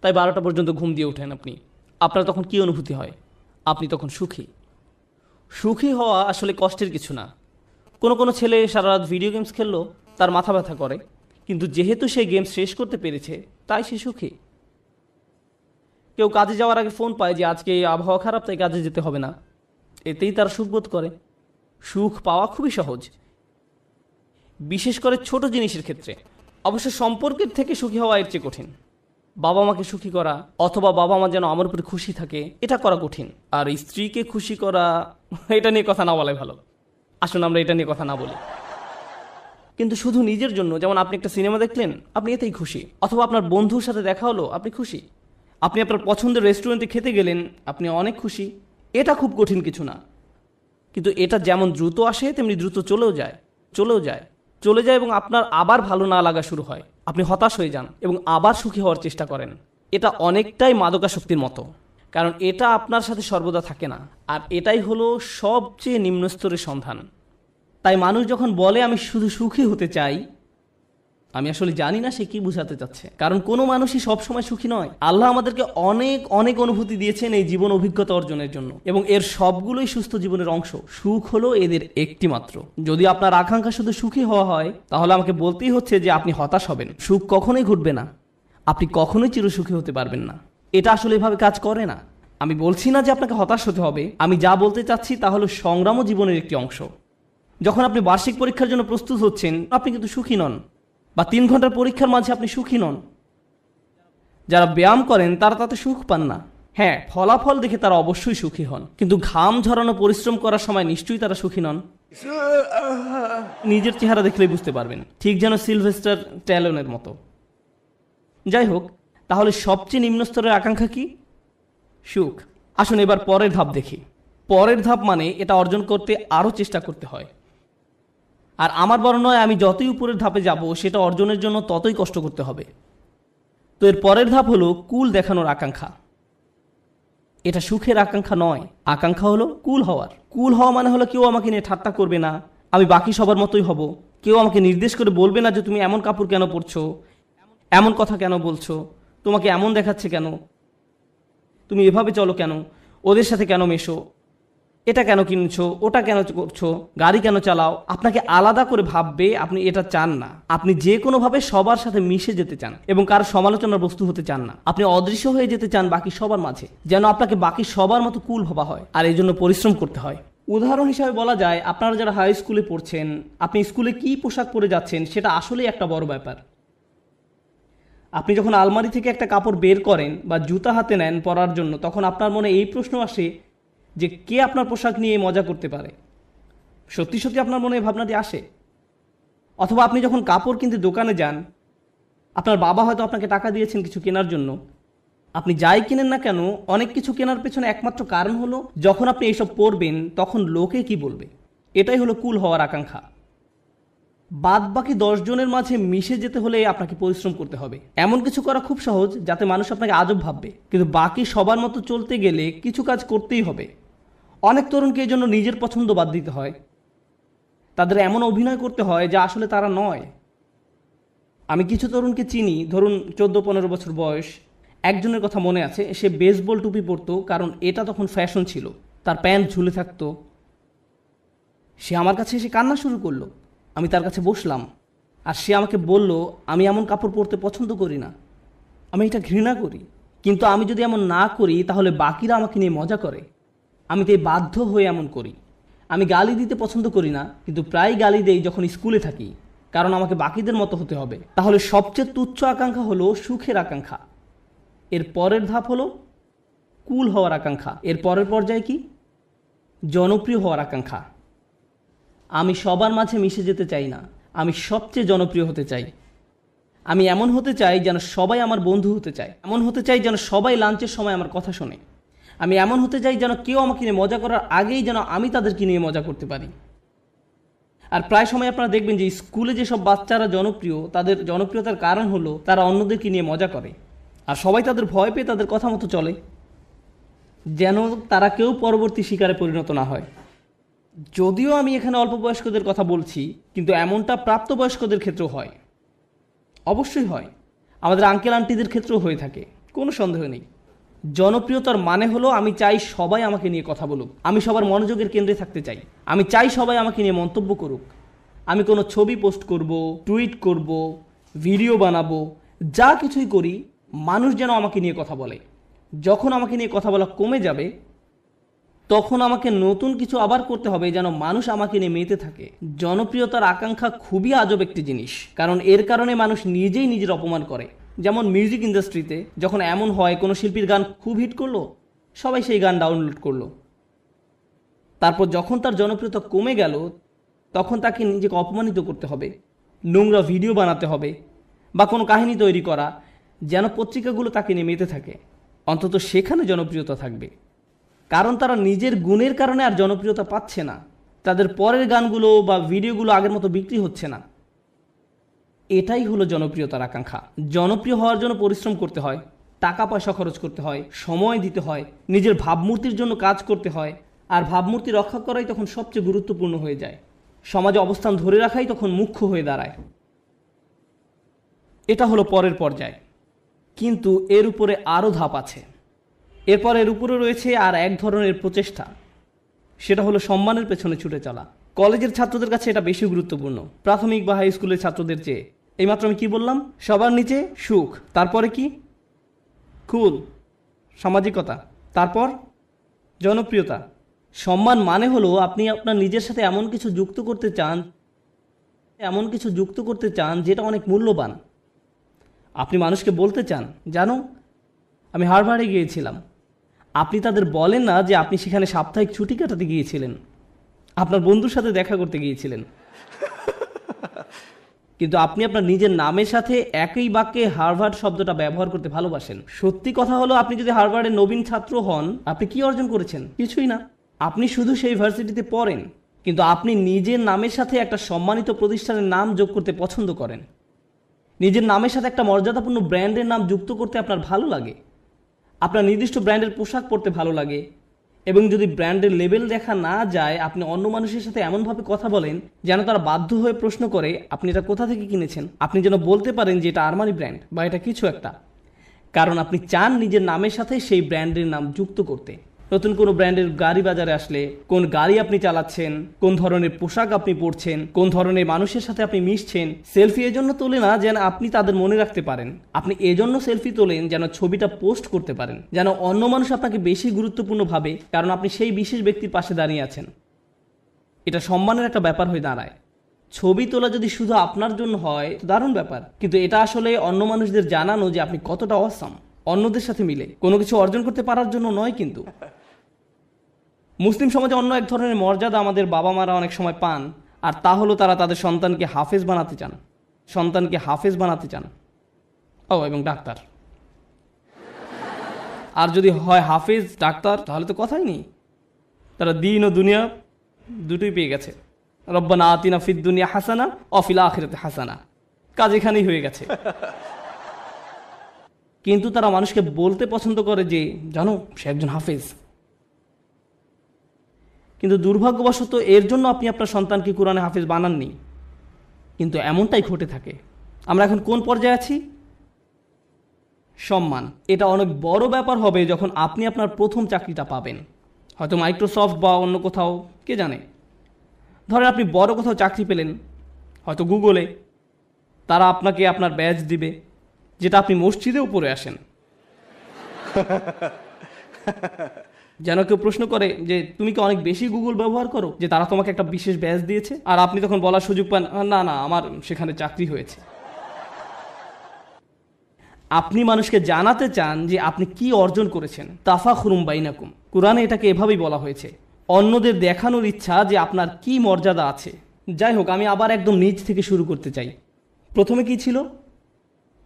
তাই 12টা পর্যন্ত ঘুম দিয়ে ওঠেন আপনি। আপনার তখন কি অনুভূতি হয়? আপনি তখন সুখী। সুখী হওয়া আসলে কষ্টের কিছু না। কোনো কোনো ছেলে সারা রাত ভিডিও গেমস খেললো, তার মাথা ব্যথা করে, কিন্তু যেহেতু সে গেম শেষ করতে পেরেছে তাই সে সুখী। কেউ কাজে যাওয়ার আগে ফোন পায় যে আজকে আবহাওয়া খারাপ, তাই কাজে যেতে হবে না, এতেই তার সুখ বোধ করে। সুখ পাওয়া খুবই সহজ, বিশেষ করে ছোট জিনিসের ক্ষেত্রে। অবশ্য সম্পর্কের থেকে সুখী হওয়া এর চেয়ে কঠিন। বাবা মাকে সুখী করা অথবা বাবা মা যেন আমার উপরে খুশি থাকে, এটা করা কঠিন। আর স্ত্রীকে খুশি করা, এটা নিয়ে কথা না বলাই ভালো। আসুন আমরা এটা নিয়ে কথা না বলি। কিন্তু শুধু নিজের জন্য, যেমন আপনি একটা সিনেমা দেখলেন, আপনি এতেই খুশি। অথবা আপনার বন্ধুর সাথে দেখা হলো, আপনি খুশি। আপনি আপনার পছন্দের রেস্টুরেন্টে খেতে গেলেন, আপনি অনেক খুশি। এটা খুব কঠিন কিছু না। কিন্তু এটা যেমন দ্রুত আসে তেমনি দ্রুত চলে যায় এবং আপনার আবার ভালো না লাগা শুরু হয়। আপনি হতাশ হয়ে যান এবং আবার সুখী হওয়ার চেষ্টা করেন। এটা অনেকটাই মাদকাসক্তির মতো, কারণ এটা আপনার সাথে সর্বদা থাকে না। আর এটাই হলো সবচেয়ে নিম্ন স্তরের সন্ধান। তাই মানুষ যখন বলে আমি শুধু সুখী হতে চাই, আমি আসলে জানি না সে কি বোঝাতে চাচ্ছে। কারণ কোনো মানুষই সবসময় সুখী নয়। আল্লাহ আমাদেরকে অনেক অনেক অনুভূতি দিয়েছেন এই জীবন অভিজ্ঞতা অর্জনের জন্য, এবং এর সবগুলোই সুস্থ জীবনের অংশ। সুখ হলো এদের একটি মাত্র। যদি আপনার আকাঙ্ক্ষা শুধু সুখী হওয়া হয়, তাহলে আমাকে বলতেই হচ্ছে যে আপনি হতাশ হবেন। সুখ কখনোই ঘটবে না, আপনি কখনোই চিরসুখী হতে পারবেন না। এটা আসলে এভাবে কাজ করে না। আমি বলছি না যে আপনাকে হতাশ হতে হবে। আমি যা বলতে চাচ্ছি তা হলো সংগ্রামও জীবনের একটি অংশ। যখন আপনি বার্ষিক পরীক্ষার জন্য প্রস্তুত হচ্ছেন, আপনি কিন্তু সুখী নন। বা 3 ঘন্টার পরীক্ষার মাঝে আপনি সুখী নন। যারা ব্যায়াম করেন তারা তাতে সুখ পান না। হ্যাঁ, ফলাফল দেখে তারা অবশ্যই সুখী হন, কিন্তু ঘাম ঝরানো পরিশ্রম করার সময় নিশ্চয়ই তারা সুখী নন। নিজের চেহারা দেখলেই বুঝতে পারবেন, ঠিক যেন সিলভেস্টার স্ট্যালোনের মতো। যাই হোক, তাহলে সবচেয়ে নিম্ন স্তরের আকাঙ্ক্ষা কি? সুখ। আসুন এবার পরের ধাপ দেখি। পরের ধাপ মানে এটা অর্জন করতে আরও চেষ্টা করতে হয়। আর আমার বর্ণনা হয়, আমি যতই উপরের ধাপে যাব সেটা অর্জনের জন্য ততই কষ্ট করতে হবে। তো এর পরের ধাপ হলো কুল দেখানোর আকাঙ্ক্ষা। এটা সুখের আকাঙ্ক্ষা নয়, আকাঙ্ক্ষা হলো কুল হওয়ার। কুল হওয়া মানে হলো কেউ আমাকে নিয়ে ঠাট্টা করবে না, আমি বাকি সবার মতোই হব। কেউ আমাকে নির্দেশ করে বলবে না যে তুমি এমন কাপড় কেন পরছো, এমন কথা কেন বলছো, তোমাকে এমন দেখাচ্ছে কেন, তুমি এভাবে চলো কেন, ওদের সাথে কেন মেশো, এটা কেন কিনছো, ওটা কেন করছো, গাড়ি কেন চালাও। আপনাকে আলাদা করে ভাববে, আপনি এটা চান না। আপনি যে কোনোভাবে সবার সাথে মিশে যেতে চান এবং কারো সমালোচনার বস্তু হতে চান না। আপনি অদৃশ্য হয়ে যেতে চান বাকি সবার মাঝে, যেন আপনাকে বাকি সবার মতো কুল ভাবা হয়। আর এই জন্য পরিশ্রম করতে হয়। উদাহরণ হিসাবে বলা যায়, আপনারা যারা হাই স্কুলে পড়ছেন, আপনি স্কুলে কি পোশাক পরে যাচ্ছেন সেটা আসলেই একটা বড় ব্যাপার। আপনি যখন আলমারি থেকে একটা কাপড় বের করেন বা জুতা হাতে নেন পরার জন্য, তখন আপনার মনে এই প্রশ্ন আসে যে কে আপনার পোশাক নিয়ে মজা করতে পারে। সত্যি সত্যি আপনার মনে এই ভাবনাটি আসে। অথবা আপনি যখন কাপড় কিনতে দোকানে যান, আপনার বাবা হয়তো আপনাকে টাকা দিয়েছেন কিছু কেনার জন্য। আপনি যাই কিনেন না কেন, অনেক কিছু কেনার পেছনে একমাত্র কারণ হলো যখন আপনি এইসব পরবেন তখন লোকে কি বলবে। এটাই হলো কুল হওয়ার আকাঙ্ক্ষা। বাদ বাকি 10 জনের মাঝে মিশে যেতে হলে আপনাকে পরিশ্রম করতে হবে। এমন কিছু করা খুব সহজ যাতে মানুষ আপনাকে আজব ভাববে, কিন্তু বাকি সবার মতো চলতে গেলে কিছু কাজ করতেই হবে। অনেক তরুণকে এই জন্য নিজের পছন্দ বাদ দিতে হয়। তাদের এমন অভিনয় করতে হয় যা আসলে তারা নয়। আমি কিছু তরুণকে চিনি, ধরুন 14-15 বছর বয়স। একজনের কথা মনে আছে, সে বেসবল টুপি পরতো কারণ এটা তখন ফ্যাশন ছিল। তার প্যান্ট ঝুলে থাকতো। সে আমার কাছে এসে কান্না শুরু করলো। আমি তার কাছে বসলাম, আর সে আমাকে বলল, আমি এমন কাপড় পরতে পছন্দ করি না, আমি এটা ঘৃণা করি। কিন্তু আমি যদি এমন না করি তাহলে বাকিরা আমাকে নিয়ে মজা করে। আমি তাই বাধ্য হয়ে এমন করি। আমি গালি দিতে পছন্দ করি না, কিন্তু প্রায় গালি দেই যখন স্কুলে থাকি, কারণ আমাকে বাকিদের মতো হতে হবে। তাহলে সবচেয়ে তুচ্ছ আকাঙ্ক্ষা হলো সুখের আকাঙ্ক্ষা। এর পরের ধাপ হলো কুল হওয়ার আকাঙ্ক্ষা। এর পরের পর্যায়ে কি? জনপ্রিয় হওয়ার আকাঙ্ক্ষা। আমি সবার মাঝে মিশে যেতে চাই না, আমি সবচেয়ে জনপ্রিয় হতে চাই। আমি এমন হতে চাই যেন সবাই আমার বন্ধু হতে চায়। এমন হতে চাই যেন সবাই লাঞ্চের সময় আমার কথা শোনে। আমি এমন হতে চাই যেন কেউ আমাকে নিয়ে মজা করার আগেই যেন আমি তাদেরকে নিয়ে মজা করতে পারি। আর প্রায় সময় আপনারা দেখবেন যে স্কুলে যেসব বাচ্চারা জনপ্রিয়, তাদের জনপ্রিয়তার কারণ হলো তারা অন্যদেরকে নিয়ে মজা করে, আর সবাই তাদের ভয় পেয়ে তাদের কথা মতো চলে, যেন তারা কেউ পরবর্তী শিকারে পরিণত না হয়। যদিও আমি এখানে অল্প বয়স্কদের কথা বলছি, কিন্তু এমনটা প্রাপ্তবয়স্কদের ক্ষেত্রেও হয়। অবশ্যই হয়, আমাদের আঙ্কেল আন্টিদের ক্ষেত্রেও হয়ে থাকে, কোনো সন্দেহ নেই। জনপ্রিয়তার মানে হলো আমি চাই সবাই আমাকে নিয়ে কথা বলুক, আমি সবার মনোযোগের কেন্দ্রে থাকতে চাই, আমি চাই সবাই আমাকে নিয়ে মন্তব্য করুক, আমি কোনো ছবি পোস্ট করব, টুইট করব, ভিডিও বানাবো, যা কিছুই করি মানুষ যেন আমাকে নিয়ে কথা বলে। যখন আমাকে নিয়ে কথা বলা কমে যাবে তখন আমাকে নতুন কিছু আবার করতে হবে যেন মানুষ আমাকে নিয়ে মেতে থাকে। জনপ্রিয়তার আকাঙ্ক্ষা খুবই আজব একটি জিনিস, কারণ এর কারণে মানুষ নিজেই নিজের অপমান করে। যেমন মিউজিক ইন্ডাস্ট্রিতে যখন এমন হয় কোনো শিল্পীর গান খুব হিট করলো, সবাই সেই গান ডাউনলোড করলো, তারপর যখন তার জনপ্রিয়তা কমে গেল তখন তাকে নিজেকে অপমানিত করতে হবে, নোংরা ভিডিও বানাতে হবে বা কোনো কাহিনী তৈরি করা যেন পত্রিকাগুলো তাকে নিয়ে মেতে থাকে। অন্তত সেখানে জনপ্রিয়তা থাকবে, কারণ তারা নিজের গুণের কারণে আর জনপ্রিয়তা পাচ্ছে না, তাদের পরের গানগুলো বা ভিডিওগুলো আগের মতো বিক্রি হচ্ছে না। এটাই হলো জনপ্রিয়তার আকাঙ্ক্ষা। জনপ্রিয় হওয়ার জন্য পরিশ্রম করতে হয়, টাকা পয়সা খরচ করতে হয়, সময় দিতে হয়, নিজের ভাবমূর্তির জন্য কাজ করতে হয়, আর ভাবমূর্তি রক্ষা করাই তখন সবচেয়ে গুরুত্বপূর্ণ হয়ে যায়। সমাজে অবস্থান ধরে রাখাই তখন মুখ্য হয়ে দাঁড়ায়। এটা হলো পরের পর্যায়, কিন্তু এর উপরে আরও ধাপ আছে। এরপর এর উপরে রয়েছে আর এক ধরনের প্রচেষ্টা, সেটা হলো সম্মানের পেছনে ছুটে চলা। কলেজের ছাত্রদের কাছে এটা বেশি গুরুত্বপূর্ণ প্রাথমিক বা হাই স্কুলের ছাত্রদের চেয়ে। এইমাত্র আমি কি বললাম? সবার নিচে সুখ, তারপরে কি? কুল, সামাজিকতা, তারপর জনপ্রিয়তা। সম্মান মানে হলো আপনি আপনার নিজের সাথে এমন কিছু যুক্ত করতে চান যেটা অনেক মূল্যবান। আপনি মানুষকে বলতে চান, জানো আমি হার্ভার্ডে গিয়েছিলাম। আপনি তাদের বলেন না যে আপনি সেখানে সাপ্তাহিক ছুটি কাটাতে গিয়েছিলেন, আপনার বন্ধুর সাথে দেখা করতে গিয়েছিলেন, কিন্তু আপনি আপনার নিজের নামের সাথে একই বাক্যে হার্ভার্ড শব্দটা ব্যবহার করতে ভালোবাসেন। সত্যি কথা হলো আপনি যদি হার্ভার্ডের নবীন ছাত্র হন, আপনি কি অর্জন করেছেন? কিছুই না। আপনি শুধু সেই ভার্সিটিতে পড়েন, কিন্তু আপনি নিজের নামের সাথে একটা সম্মানিত প্রতিষ্ঠানের নাম যোগ করতে পছন্দ করেন। নিজের নামের সাথে একটা মর্যাদাপূর্ণ ব্র্যান্ডের নাম যুক্ত করতে আপনার ভালো লাগে। আপনার নির্দিষ্ট ব্র্যান্ডের পোশাক পরতে ভালো লাগে, এবং যদি ব্র্যান্ডের লেবেল দেখা না যায় আপনি অন্য মানুষের সাথে এমনভাবে কথা বলেন যেন তারা বাধ্য হয়ে প্রশ্ন করে আপনি এটা কোথা থেকে কিনেছেন। আপনি যেন বলতে পারেন যে এটা আরমানি ব্র্যান্ড বা এটা কিছু একটা, কারণ আপনি চান নিজের নামের সাথে সেই ব্র্যান্ডের নাম যুক্ত করতে। নতুন কোনো ব্র্যান্ডের গাড়ি বাজারে আসলে কোন গাড়ি আপনি চালাচ্ছেন, কোন ধরনের পোশাক আপনি পরছেন, কোন ধরনের মানুষের সাথে আপনি মিশছেন, সেলফি এজন্য তোলে না যেন আপনি তাদের মনে রাখতে পারেন, আপনি এজন্য সেলফি তোলেন যেন ছবিটা পোস্ট করতে পারেন, যেন অন্য মানুষ আপনাকে বেশি গুরুত্বপূর্ণ ভাবে কারণ আপনি সেই বিশেষ ব্যক্তির পাশে দাঁড়িয়ে আছেন। এটা সম্মানের একটা ব্যাপার হয়ে দাঁড়ায়। ছবি তোলা যদি শুধু আপনার জন্য হয় দারুণ ব্যাপার, কিন্তু এটা আসলে অন্য মানুষদের জানানো যে আপনি কতটা অসাম, অন্যদের সাথে মিলে কোনো কিছু অর্জন করতে পারার জন্য নয়। কিন্তু মুসলিম সমাজে অন্য এক ধরনের মর্যাদা আমাদের বাবা মারা অনেক সময় পান, আর তা হলো তারা তাদের সন্তানকে হাফেজ বানাতে চান। এবং ডাক্তার। আর যদি হয় হাফেজ ডাক্তার তাহলে তো কথাই নেই, তারা দিন ও দুনিয়া দুটোই পেয়ে গেছে। রব্বানা আতিনা ফিদ দুনিয়া হাসানা ওয়া ফিল আখিরাতি হাসানা, কাজ এখানেই হয়ে গেছে। কিন্তু তারা মানুষকে বলতে পছন্দ করে যে জানো সে একজন হাফেজ। কিন্তু দুর্ভাগ্যবশত এর জন্য আপনি আপনার সন্তানকে কোরআনে হাফেজ বানাননি, কিন্তু এমনটাই ঘটে থাকে। আমরা এখন কোন পর্যায়ে আছি? সম্মান। এটা অনেক বড় ব্যাপার হবে যখন আপনি আপনার প্রথম চাকরিটা পাবেন, হয়তো মাইক্রোসফট বা অন্য কোথাও, কে জানে। ধরেন আপনি বড় কোথাও চাকরি পেলেন, হয়তো গুগলে। তারা আপনাকে আপনার ব্যাজ দিবে, যেটা আপনি মসজিদেও পরে আসেন। যেন কেউ প্রশ্ন করে যে তুমি কি অনেক বেশি গুগল ব্যবহার করো যে তারা তোমাকে একটা বিশেষ ব্যাজ দিয়েছে, আর আপনি তখন বলার সুযোগ পান না না আমার সেখানে চাকরি হয়েছে। আপনি মানুষকে জানাতে চান যে আপনি কি অর্জন করেছেন। তাফাখুরুম বাইনাকুম, কুরআনে এটাকে এভাবেই বলা হয়েছে। অন্যদের দেখানোর ইচ্ছা যে আপনার কি মর্যাদা আছে। যাই হোক, আমি আবার একদম নিচ থেকে শুরু করতে চাই। প্রথমে কি ছিল?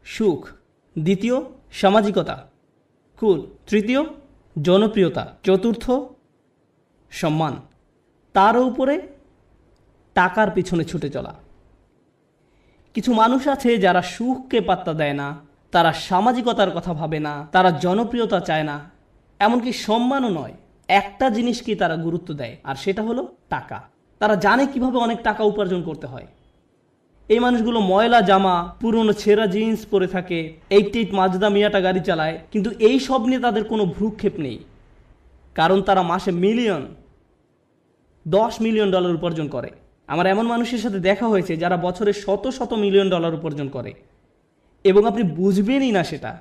সুখ। দ্বিতীয় সামাজিকতা, কুল। তৃতীয় জনপ্রিয়তা। চতুর্থ সম্মান। তার উপরে টাকার পিছনে ছুটে চলা। কিছু মানুষ আছে যারা সুখকে পাত্তা দেয় না, তারা সামাজিকতার কথা ভাবে না, তারা জনপ্রিয়তা চায় না, এমনকি সম্মানও নয়। একটা জিনিসকেই তারা গুরুত্ব দেয়, আর সেটা হলো টাকা। তারা জানে কিভাবে অনেক টাকা উপার্জন করতে হয়। এই মানুষগুলো ময়লা জামা, পুরনো ছেঁড়া জিন্স পরে থাকে, 88 মাজদা মিয়াটা গাড়ি চালায়, কিন্তু এই সব নিয়ে তাদের কোনো ভ্রুক্ষেপ নেই, কারণ তারা মাসে $10 মিলিয়ন উপার্জন করে। আমার এমন মানুষের সাথে দেখা হয়েছে যারা বছরে শত শত মিলিয়ন ডলার উপার্জন করে, এবং আপনি বুঝবেনই না সেটা,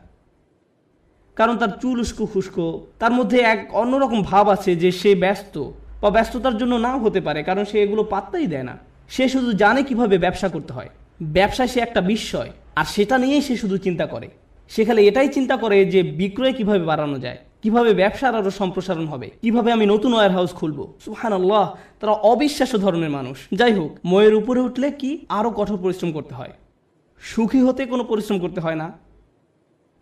কারণ তার চুল উস্কো খুস্কো, তার মধ্যে এক অন্যরকম ভাব আছে যে সে ব্যস্ত, বা ব্যস্ততার জন্য নাও হতে পারে, কারণ সে এগুলো পাত্তাই দেয় না। সে শুধু জানে কিভাবে ব্যবসা করতে হয়, ব্যবসায় সে একটা বিস্ময়, আর সেটা নিয়েই সে শুধু চিন্তা করে। সে খালি এটাই চিন্তা করে যে বিক্রয় কিভাবে বাড়ানো যায়, কিভাবে ব্যবসার আরো সম্প্রসারণ হবে, কিভাবে আমি নতুন ওয়্যার হাউস খুলবো। সুবহানাল্লাহ, তারা অবিশ্বাস্য ধরনের মানুষ। যাই হোক, ময়ের উপরে উঠলে কি আরো কঠোর পরিশ্রম করতে হয়। সুখী হতে কোনো পরিশ্রম করতে হয় না,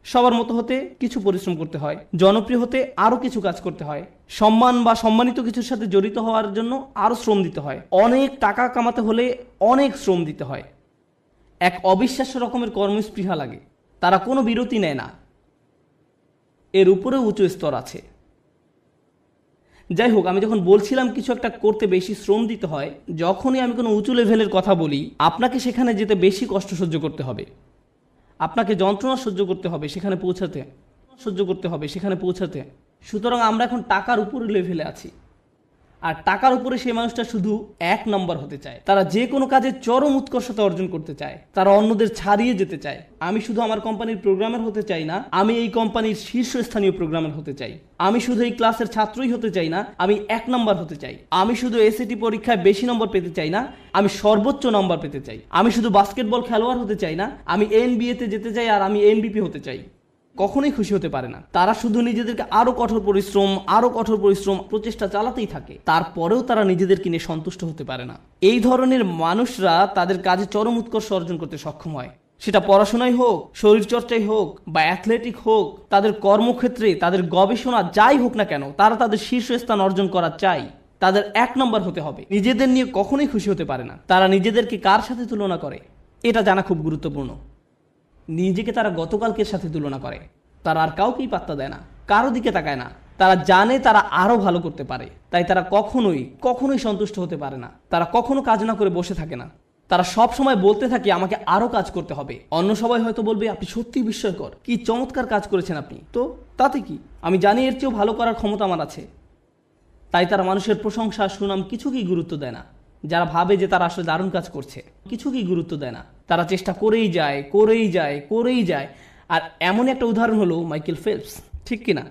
সবার মতো হতে কিছু পরিশ্রম করতে হয়, জনপ্রিয় হতে আরো কিছু কাজ করতে হয়, সম্মান বা সম্মানিত কিছুর সাথে জড়িত হওয়ার জন্য আরো শ্রম দিতে হয়, অনেক টাকা কামাতে হলে অনেক শ্রম দিতে হয়। এক অবিশ্বাস্য রকমের কর্মস্পৃহা লাগে, তারা কোনো বিরতি নেয় না। এর উপরে উঁচু স্তর আছে। যাই হোক, আমি যখন বলছিলাম কিছু একটা করতে বেশি শ্রম দিতে হয়, যখনই আমি কোনো উঁচু লেভেলের কথা বলি, আপনাকে সেখানে যেতে বেশি কষ্ট সহ্য করতে হবে, আপনাকে যন্ত্রণা সহ্য করতে হবে সেখানে পৌঁছাতে। সুতরাং আমরা এখন টাকার উপরে লেভেলে আছি, আর টাকার উপরে সেই মানুষটা শুধু 1 নম্বর হতে চায়। তারা যে কোনো কাজে চরম উৎকর্ষতা অর্জন করতে চায়, তারা অন্যদের ছাড়িয়ে যেতে চায়। আমি শুধু আমার কোম্পানির প্রোগ্রামার হতে চাই না, আমি এই কোম্পানির শীর্ষস্থানীয় প্রোগ্রামার হতে চাই। আমি শুধু এই ক্লাসের ছাত্রই হতে চাই না, আমি 1 নম্বর হতে চাই। আমি শুধু এসএটি পরীক্ষায় বেশি নম্বর পেতে চাই না, আমি সর্বোচ্চ নম্বর পেতে চাই। আমি শুধু বাস্কেটবল খেলোয়াড় হতে চাই না, আমি NBA তে যেতে চাই, আর আমি MVP হতে চাই। কখনোই খুশি হতে পারে না। তারা শুধু নিজেদেরকে আরো কঠোর পরিশ্রম প্রচেষ্টা চালাতেই থাকে, তারপরেও তারা নিজেদেরকে নিয়ে সন্তুষ্ট হতে পারে না। এই ধরনের মানুষরা তাদের কাজে চরম উৎকর্ষ অর্জন করতে সক্ষম হয়, সেটা পড়াশোনায় হোক, শরীরচর্চায় হোক, বা অ্যাথলেটিক হোক, তাদের কর্মক্ষেত্রে, তাদের গবেষণা যাই হোক না কেন, তারা তাদের শীর্ষস্থান অর্জন করা চাই। তাদের 1 নম্বর হতে হবে। নিজেদের নিয়ে কখনোই খুশি হতে পারে না। তারা নিজেদেরকে কার সাথে তুলনা করে এটা জানা খুব গুরুত্বপূর্ণ। নিজেকে তারা গতকালকের সাথে তুলনা করে। তারা আর কাউকেই পাত্তা দেয় না, কারো দিকে তাকায় না। তারা জানে তারা আরো ভালো করতে পারে, তাই তারা কখনোই সন্তুষ্ট হতে পারে না। তারা কখনো কাজ না করে বসে থাকে না। তারা সব সময় বলতে থাকে আমাকে আরো কাজ করতে হবে। অন্য সবাই হয়তো বলবে আপনি সত্যিই বিস্ময়কর, কি চমৎকার কাজ করেছেন আপনি, তো তাতে কি, আমি জানি এর চেয়েও ভালো করার ক্ষমতা আমার আছে। তাই তারা মানুষের প্রশংসা, সুনাম কিছুকেই গুরুত্ব দেয় না। যারা ভাবে যে তারা আসলে দারুণ কাজ করছে, কিছুকেই গুরুত্ব দেয় না। তারা চেষ্টা করেই যায়। আর এমন একটা উদাহরণ হলো মাইকেল ফেলপস, ঠিক কিনা?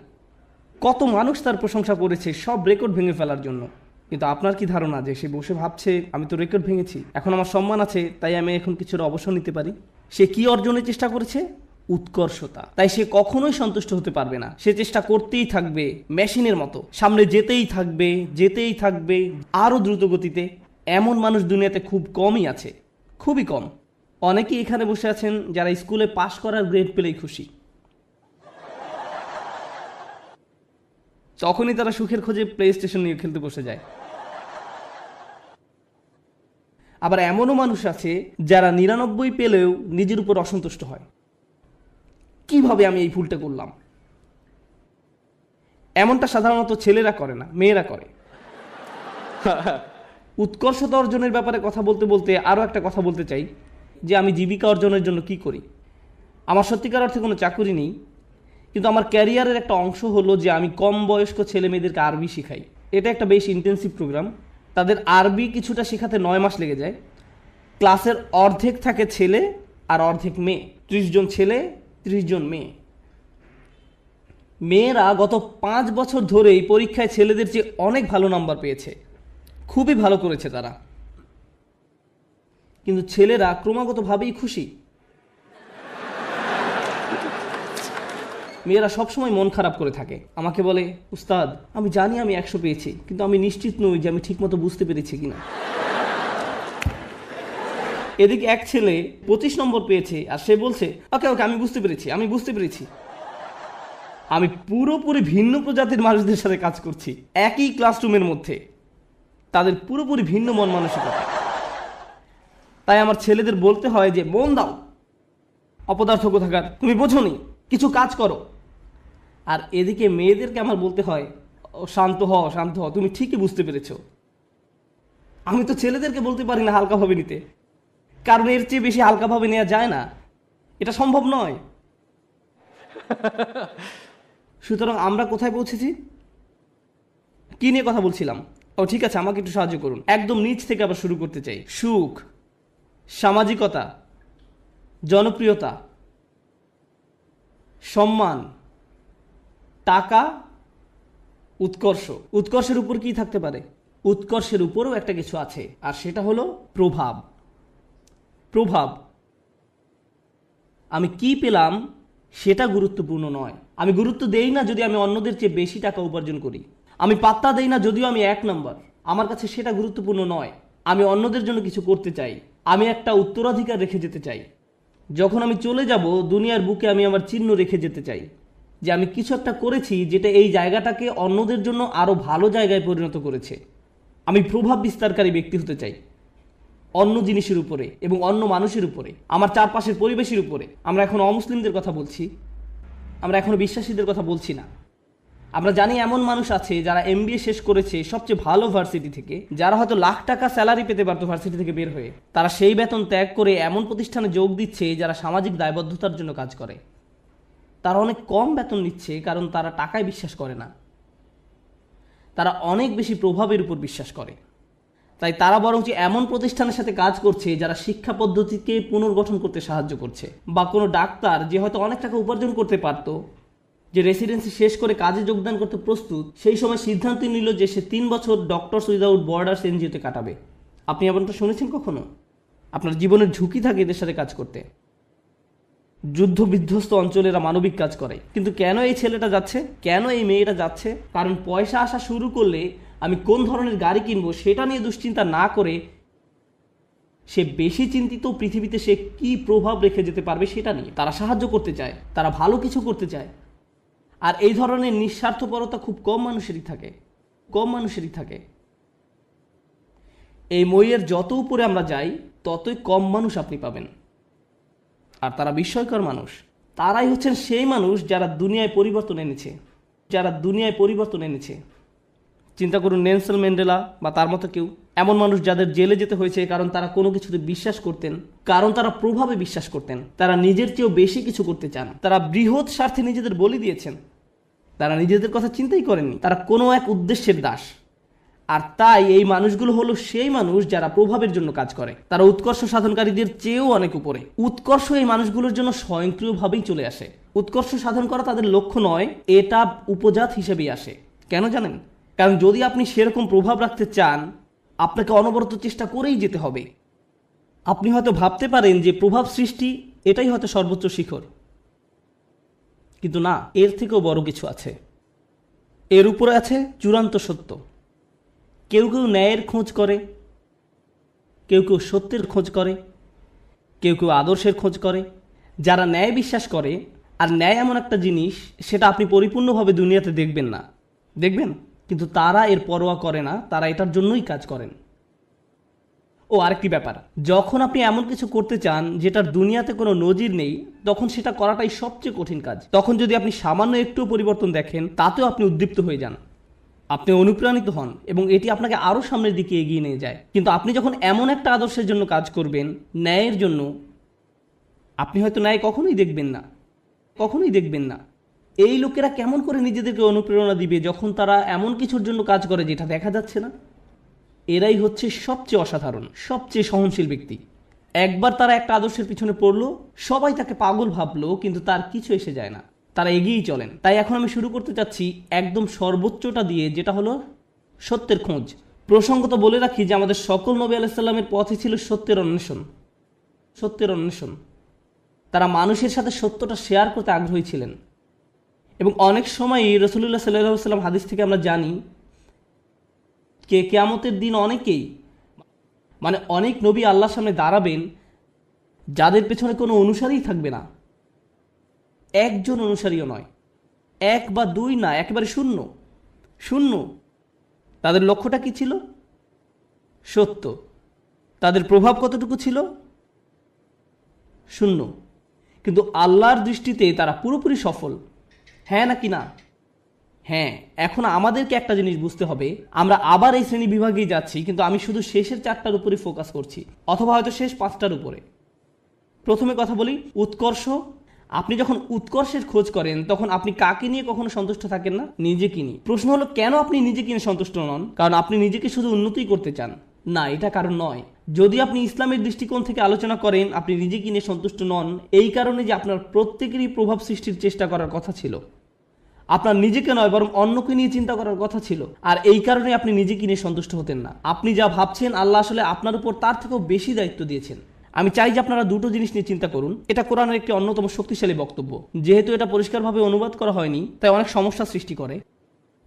কত মানুষ তার প্রশংসা করেছে সব রেকর্ড ভেঙে ফেলার জন্য, কিন্তু আপনার কি ধারণা যে সে বসে ভাবছে আমি তো রেকর্ড ভেঙেছি, এখন আমার সম্মান আছে, তাই আমি এখন কিছুটা অবসর নিতে পারি? সে কি অর্জনের চেষ্টা করেছে? উৎকর্ষতা। তাই সে কখনোই সন্তুষ্ট হতে পারবে না। সে চেষ্টা করতেই থাকবে, মেশিনের মতো সামনে যেতেই থাকবে আরো দ্রুত গতিতে। এমন মানুষ দুনিয়াতে খুব কমই আছে, খুবই কম। অনেকেই এখানে বসে আছেন যারা স্কুলে পাশ করার গ্রেড পেলেই খুশি, তখনই তারা সুখের খোঁজে প্লে স্টেশন নিয়ে খেলতে বসে যায়। আবার এমনও মানুষ আছে যারা 99 পেলেও নিজের উপর অসন্তুষ্ট হয়, কিভাবে আমি এই ভুলটা করলাম। এমনটা সাধারণত ছেলেরা করে না, মেয়েরা করে। উৎকর্ষতা অর্জনের ব্যাপারে কথা বলতে বলতে আরো একটা কথা বলতে চাই, যে আমি জীবিকা অর্জনের জন্য কি করি। আমার সত্যিকার অর্থে কোনো চাকরি নেই, কিন্তু আমার ক্যারিয়ারের একটা অংশ হলো যে আমি কম বয়স্ক ছেলে মেয়েদেরকে আরবি শিখাই। এটা একটা বেশ ইন্টেন্সিভ প্রোগ্রাম। তাদের আরবি কিছুটা শেখাতে 9 মাস লেগে যায়। ক্লাসের অর্ধেক থাকে ছেলে আর অর্ধেক মেয়ে, 30 জন ছেলে 30 জন মেয়ে। মেয়েরা গত 5 বছর ধরেই পরীক্ষায় ছেলেদের চেয়ে অনেক ভালো নাম্বার পেয়েছে, খুবই ভালো করেছে তারা। কিন্তু ছেলেরা ক্রমাগতভাবেই খুশি। মেয়েরা সবসময় মন খারাপ করে থাকে, আমাকে বলে উস্তাদ আমি জানি আমি 100 পেয়েছি, কিন্তু আমি নিশ্চিত নই যে আমি ঠিকমতো বুঝতে পেরেছি কিনা। এদিকে এক ছেলে 25 নম্বর পেয়েছে, আর সে বলছে ওকে আমি বুঝতে পেরেছি। আমি পুরোপুরি ভিন্ন প্রজাতির মানুষদের সাথে কাজ করছি, একই ক্লাসরুমের মধ্যে, তাদের পুরোপুরি ভিন্ন মন মানসিকতা। তাই আমার ছেলেদের বলতে হয় যে মন দাও, অপদার্থ কোথাকার, তুমি বোঝোনি, কিছু কাজ করো। আর এদিকে মেয়েদেরকে আমার বলতে হয় শান্ত হও, তুমি ঠিকই বুঝতে পেরেছো। আমি তো ছেলেদেরকে বলতে পারি না হালকাভাবে নিতে, কারণ এর চেয়ে বেশি হালকাভাবে নেওয়া যায় না, এটা সম্ভব নয়। সুতরাং আমরা কোথায় পৌঁছেছি, কি নিয়ে কথা বলছিলাম? ও ঠিক আছে, আমাকে একটু সাহায্য করুন। একদম নিচ থেকে আবার শুরু করতে চাই। সুখ, সামাজিকতা, জনপ্রিয়তা, সম্মান, টাকা, উৎকর্ষ। উৎকর্ষের উপর কি থাকতে পারে? উৎকর্ষের উপরও একটা কিছু আছে, আর সেটা হলো প্রভাব। প্রভাব, আমি কি পেলাম সেটা গুরুত্বপূর্ণ নয়। আমি গুরুত্ব দেই না যদি আমি অন্যদের চেয়ে বেশি টাকা উপার্জন করি। আমি পাত্তা দেই না যদিও আমি 1 নম্বর। আমার কাছে সেটা গুরুত্বপূর্ণ নয়। আমি অন্যদের জন্য কিছু করতে চাই, আমি একটা উত্তরাধিকার রেখে যেতে চাই। যখন আমি চলে যাব দুনিয়ার বুকে আমি আমার চিহ্ন রেখে যেতে চাই যে আমি কিছু একটা করেছি যেটা এই জায়গাটাকে অন্যদের জন্য আরও ভালো জায়গায় পরিণত করেছে। আমি প্রভাব বিস্তারকারী ব্যক্তি হতে চাই অন্য জিনিসের উপরে এবং অন্য মানুষের উপরে, আমার চারপাশের পরিবেশের উপরে। আমরা এখন অমুসলিমদের কথা বলছি, আমরা এখনো বিশ্বাসীদের কথা বলছি না। আমরা জানি এমন মানুষ আছে যারা MBA শেষ করেছে সবচেয়ে ভালো ভার্সিটি থেকে, যারা হয়তো লাখ টাকা স্যালারি পেতে পারতো ভার্সিটি থেকে বের হয়ে, তারা সেই বেতন ত্যাগ করে এমন প্রতিষ্ঠানে যোগ দিচ্ছে যারা সামাজিক দায়বদ্ধতার জন্য কাজ করে। তারা অনেক কম বেতন নিচ্ছে কারণ তারা টাকায় বিশ্বাস করে না, তারা অনেক বেশি প্রভাবের উপর বিশ্বাস করে। তাই তারা বরঞ্চ এমন প্রতিষ্ঠানের সাথে কাজ করছে যারা শিক্ষা পদ্ধতিকে পুনর্গঠন করতে সাহায্য করছে। বা কোনো ডাক্তার যে হয়তো অনেক টাকা উপার্জন করতে পারত, যে রেসিডেন্সি শেষ করে কাজে যোগদান করতে প্রস্তুত, সেই সময় সিদ্ধান্ত নিল যে সে 3 বছর ডক্টরস উইদাউট বর্ডার্স NGO-তে কাটাবে। আপনি এমনটা শুনেছেন কখনো? আপনার জীবনের ঝুঁকি থাকে এদের সাথে কাজ করতে। যুদ্ধ বিধ্বস্ত অঞ্চলেরা মানবিক কাজ করে। কিন্তু কেন এই ছেলেটা যাচ্ছে, কেন এই মেয়েটা যাচ্ছে? কারণ পয়সা আসা শুরু করলে আমি কোন ধরনের গাড়ি কিনবো সেটা নিয়ে দুশ্চিন্তা না করে সে বেশি চিন্তিত পৃথিবীতে সে কি প্রভাব রেখে যেতে পারবে সেটা নিয়ে। তারা সাহায্য করতে চায়, তারা ভালো কিছু করতে চায়। আর এই ধরনের নিঃস্বার্থপরতা খুব কম মানুষেরই থাকে। এই মইয়ের যত উপরে আমরা যাই ততই কম মানুষ আপনি পাবেন। আর তারা বিস্ময়কর মানুষ। তারাই হচ্ছেন সেই মানুষ যারা দুনিয়ায় পরিবর্তন এনেছে। চিন্তা করুন, নেলসন ম্যান্ডেলা বা তার মতো কেউ, এমন মানুষ যাদের জেলে যেতে হয়েছে কারণ তারা কোনো কিছুতে বিশ্বাস করতেন, কারণ তারা প্রভাবে বিশ্বাস করতেন, তারা নিজের চেয়েও বেশি কিছু করতে চান, তারা বৃহৎ স্বার্থে নিজেদের বলি দিয়েছেন, তারা নিজেদের কথা চিন্তাই করেননি, তারা কোনো এক উদ্দেশ্যের দাস। আর তাই এই মানুষগুলো হলো সেই মানুষ যারা প্রভাবের জন্য কাজ করে। তারা উৎকর্ষ সাধনকারীদের চেয়েও অনেক উপরে। উৎকর্ষ এই মানুষগুলোর জন্য স্বয়ংক্রিয়ভাবেই চলে আসে। উৎকর্ষ সাধন করা তাদের লক্ষ্য নয়, এটা উপজাত হিসেবেই আসে। কেন জানেন? কারণ যদি আপনি সেরকম প্রভাব রাখতে চান আপনাকে অনবরত চেষ্টা করেই যেতে হবে। আপনি হয়তো ভাবতে পারেন যে প্রভাব সৃষ্টি এটাই হয়তো সর্বোচ্চ শিখর, কিন্তু না, এর থেকেও বড় কিছু আছে। এর উপরে আছে চূড়ান্ত সত্য। কেউ কেউ ন্যায়ের খোঁজ করে, কেউ কেউ সত্যের খোঁজ করে, কেউ কেউ আদর্শের খোঁজ করে। যারা ন্যায় বিশ্বাস করে, আর ন্যায় এমন একটা জিনিস সেটা আপনি পরিপূর্ণভাবে দুনিয়াতে দেখবেন, কিন্তু তারা এর পরোয়া করে না, তারা এটার জন্যই কাজ করেন। ও আরেকটি ব্যাপার, যখন আপনি এমন কিছু করতে চান যেটার দুনিয়াতে কোনো নজির নেই, তখন সেটা করাটাই সবচেয়ে কঠিন কাজ। তখন যদি আপনি সামান্য একটু পরিবর্তন দেখেন তাতেও আপনি উদ্দীপ্ত হয়ে যান, আপনি অনুপ্রাণিত হন এবং এটি আপনাকে আরও সামনের দিকে এগিয়ে নিয়ে যায়। কিন্তু আপনি যখন এমন একটা আদর্শের জন্য কাজ করবেন, ন্যায়ের জন্য, আপনি হয়তো ন্যায় কখনোই দেখবেন না। এই লোকেরা কেমন করে নিজেদেরকে অনুপ্রেরণা দিবে যখন তারা এমন কিছুর জন্য কাজ করে যেটা দেখা যাচ্ছে না? এরাই হচ্ছে সবচেয়ে অসাধারণ, সবচেয়ে সহনশীল ব্যক্তি। একবার তারা একটা আদর্শের পিছনে পড়লো, সবাই তাকে পাগল ভাবলো, কিন্তু তার কিছু এসে যায় না, তারা এগিয়েই চলেন। তাই এখন আমি শুরু করতে চাচ্ছি একদম সর্বোচ্চটা দিয়ে, যেটা হলো সত্যের খোঁজ। প্রসঙ্গত বলে রাখি যে আমাদের সকল নবী আলাইহিস সালামের পথই ছিল সত্যের অন্বেষণ। তারা মানুষের সাথে সত্যটা শেয়ার করতে আগ্রহী ছিলেন। এবং অনেক সময়ই রাসূলুল্লাহ সাল্লাল্লাহু আলাইহি ওয়াসাল্লাম হাদিস থেকে আমরা জানি কিয়ামতের দিন অনেক নবী আল্লাহর সামনে দাঁড়াবেন যাদের পেছনে কোনো অনুসারীই থাকবে না, একজন অনুসারীও নয়, 1 বা 2 না, একেবারে শূন্য। তাদের লক্ষ্যটা কি ছিল? সত্য। তাদের প্রভাব কতটুকু ছিল? 0। কিন্তু আল্লাহর দৃষ্টিতে তারা পুরোপুরি সফল। হ্যাঁ নাকি না? হ্যাঁ, এখন আমাদেরকে একটা জিনিস বুঝতে হবে, আমরা আবার এই শ্রেণী বিভাগেই যাচ্ছি, কিন্তু আমি শুধু শেষের 4টার উপরে ফোকাস করছি, অথবা হয়তো শেষ 5টার উপরে। প্রথমে কথা বলি উৎকর্ষ। আপনি যখন উৎকর্ষের খোঁজ করেন তখন আপনি কাকে নিয়ে কখনো সন্তুষ্ট থাকেন না? নিজেকে নিয়ে। প্রশ্ন হলো কেন আপনি নিজেকে নিয়ে সন্তুষ্ট নন? কারণ আপনি নিজেকে শুধু উন্নতিই করতে চান না, এটা কারণ নয়। যদি আপনি ইসলামের দৃষ্টিকোণ থেকে আলোচনা করেন, আপনি নিজেকে নিয়ে সন্তুষ্ট নন এই কারণে যে আপনার প্রত্যেকেরই প্রভাব সৃষ্টির চেষ্টা করার কথা ছিল, আপনার নিজেকে নয় বরং অন্যকে নিয়ে চিন্তা করার কথা ছিল, আর এই কারণে আপনি নিজেকে নিয়ে সন্তুষ্ট হতেন না। আপনি যা ভাবছেন আল্লাহ আসলে আপনার উপর তার থেকেও বেশি দায়িত্ব দিয়েছেন। আমি চাই যে আপনারা দুটো জিনিস নিয়ে চিন্তা করুন। এটা কোরআনের একটি অন্যতম শক্তিশালী বক্তব্য। যেহেতু এটা পরিষ্কারভাবে অনুবাদ করা হয়নি তাই অনেক সমস্যা সৃষ্টি করে।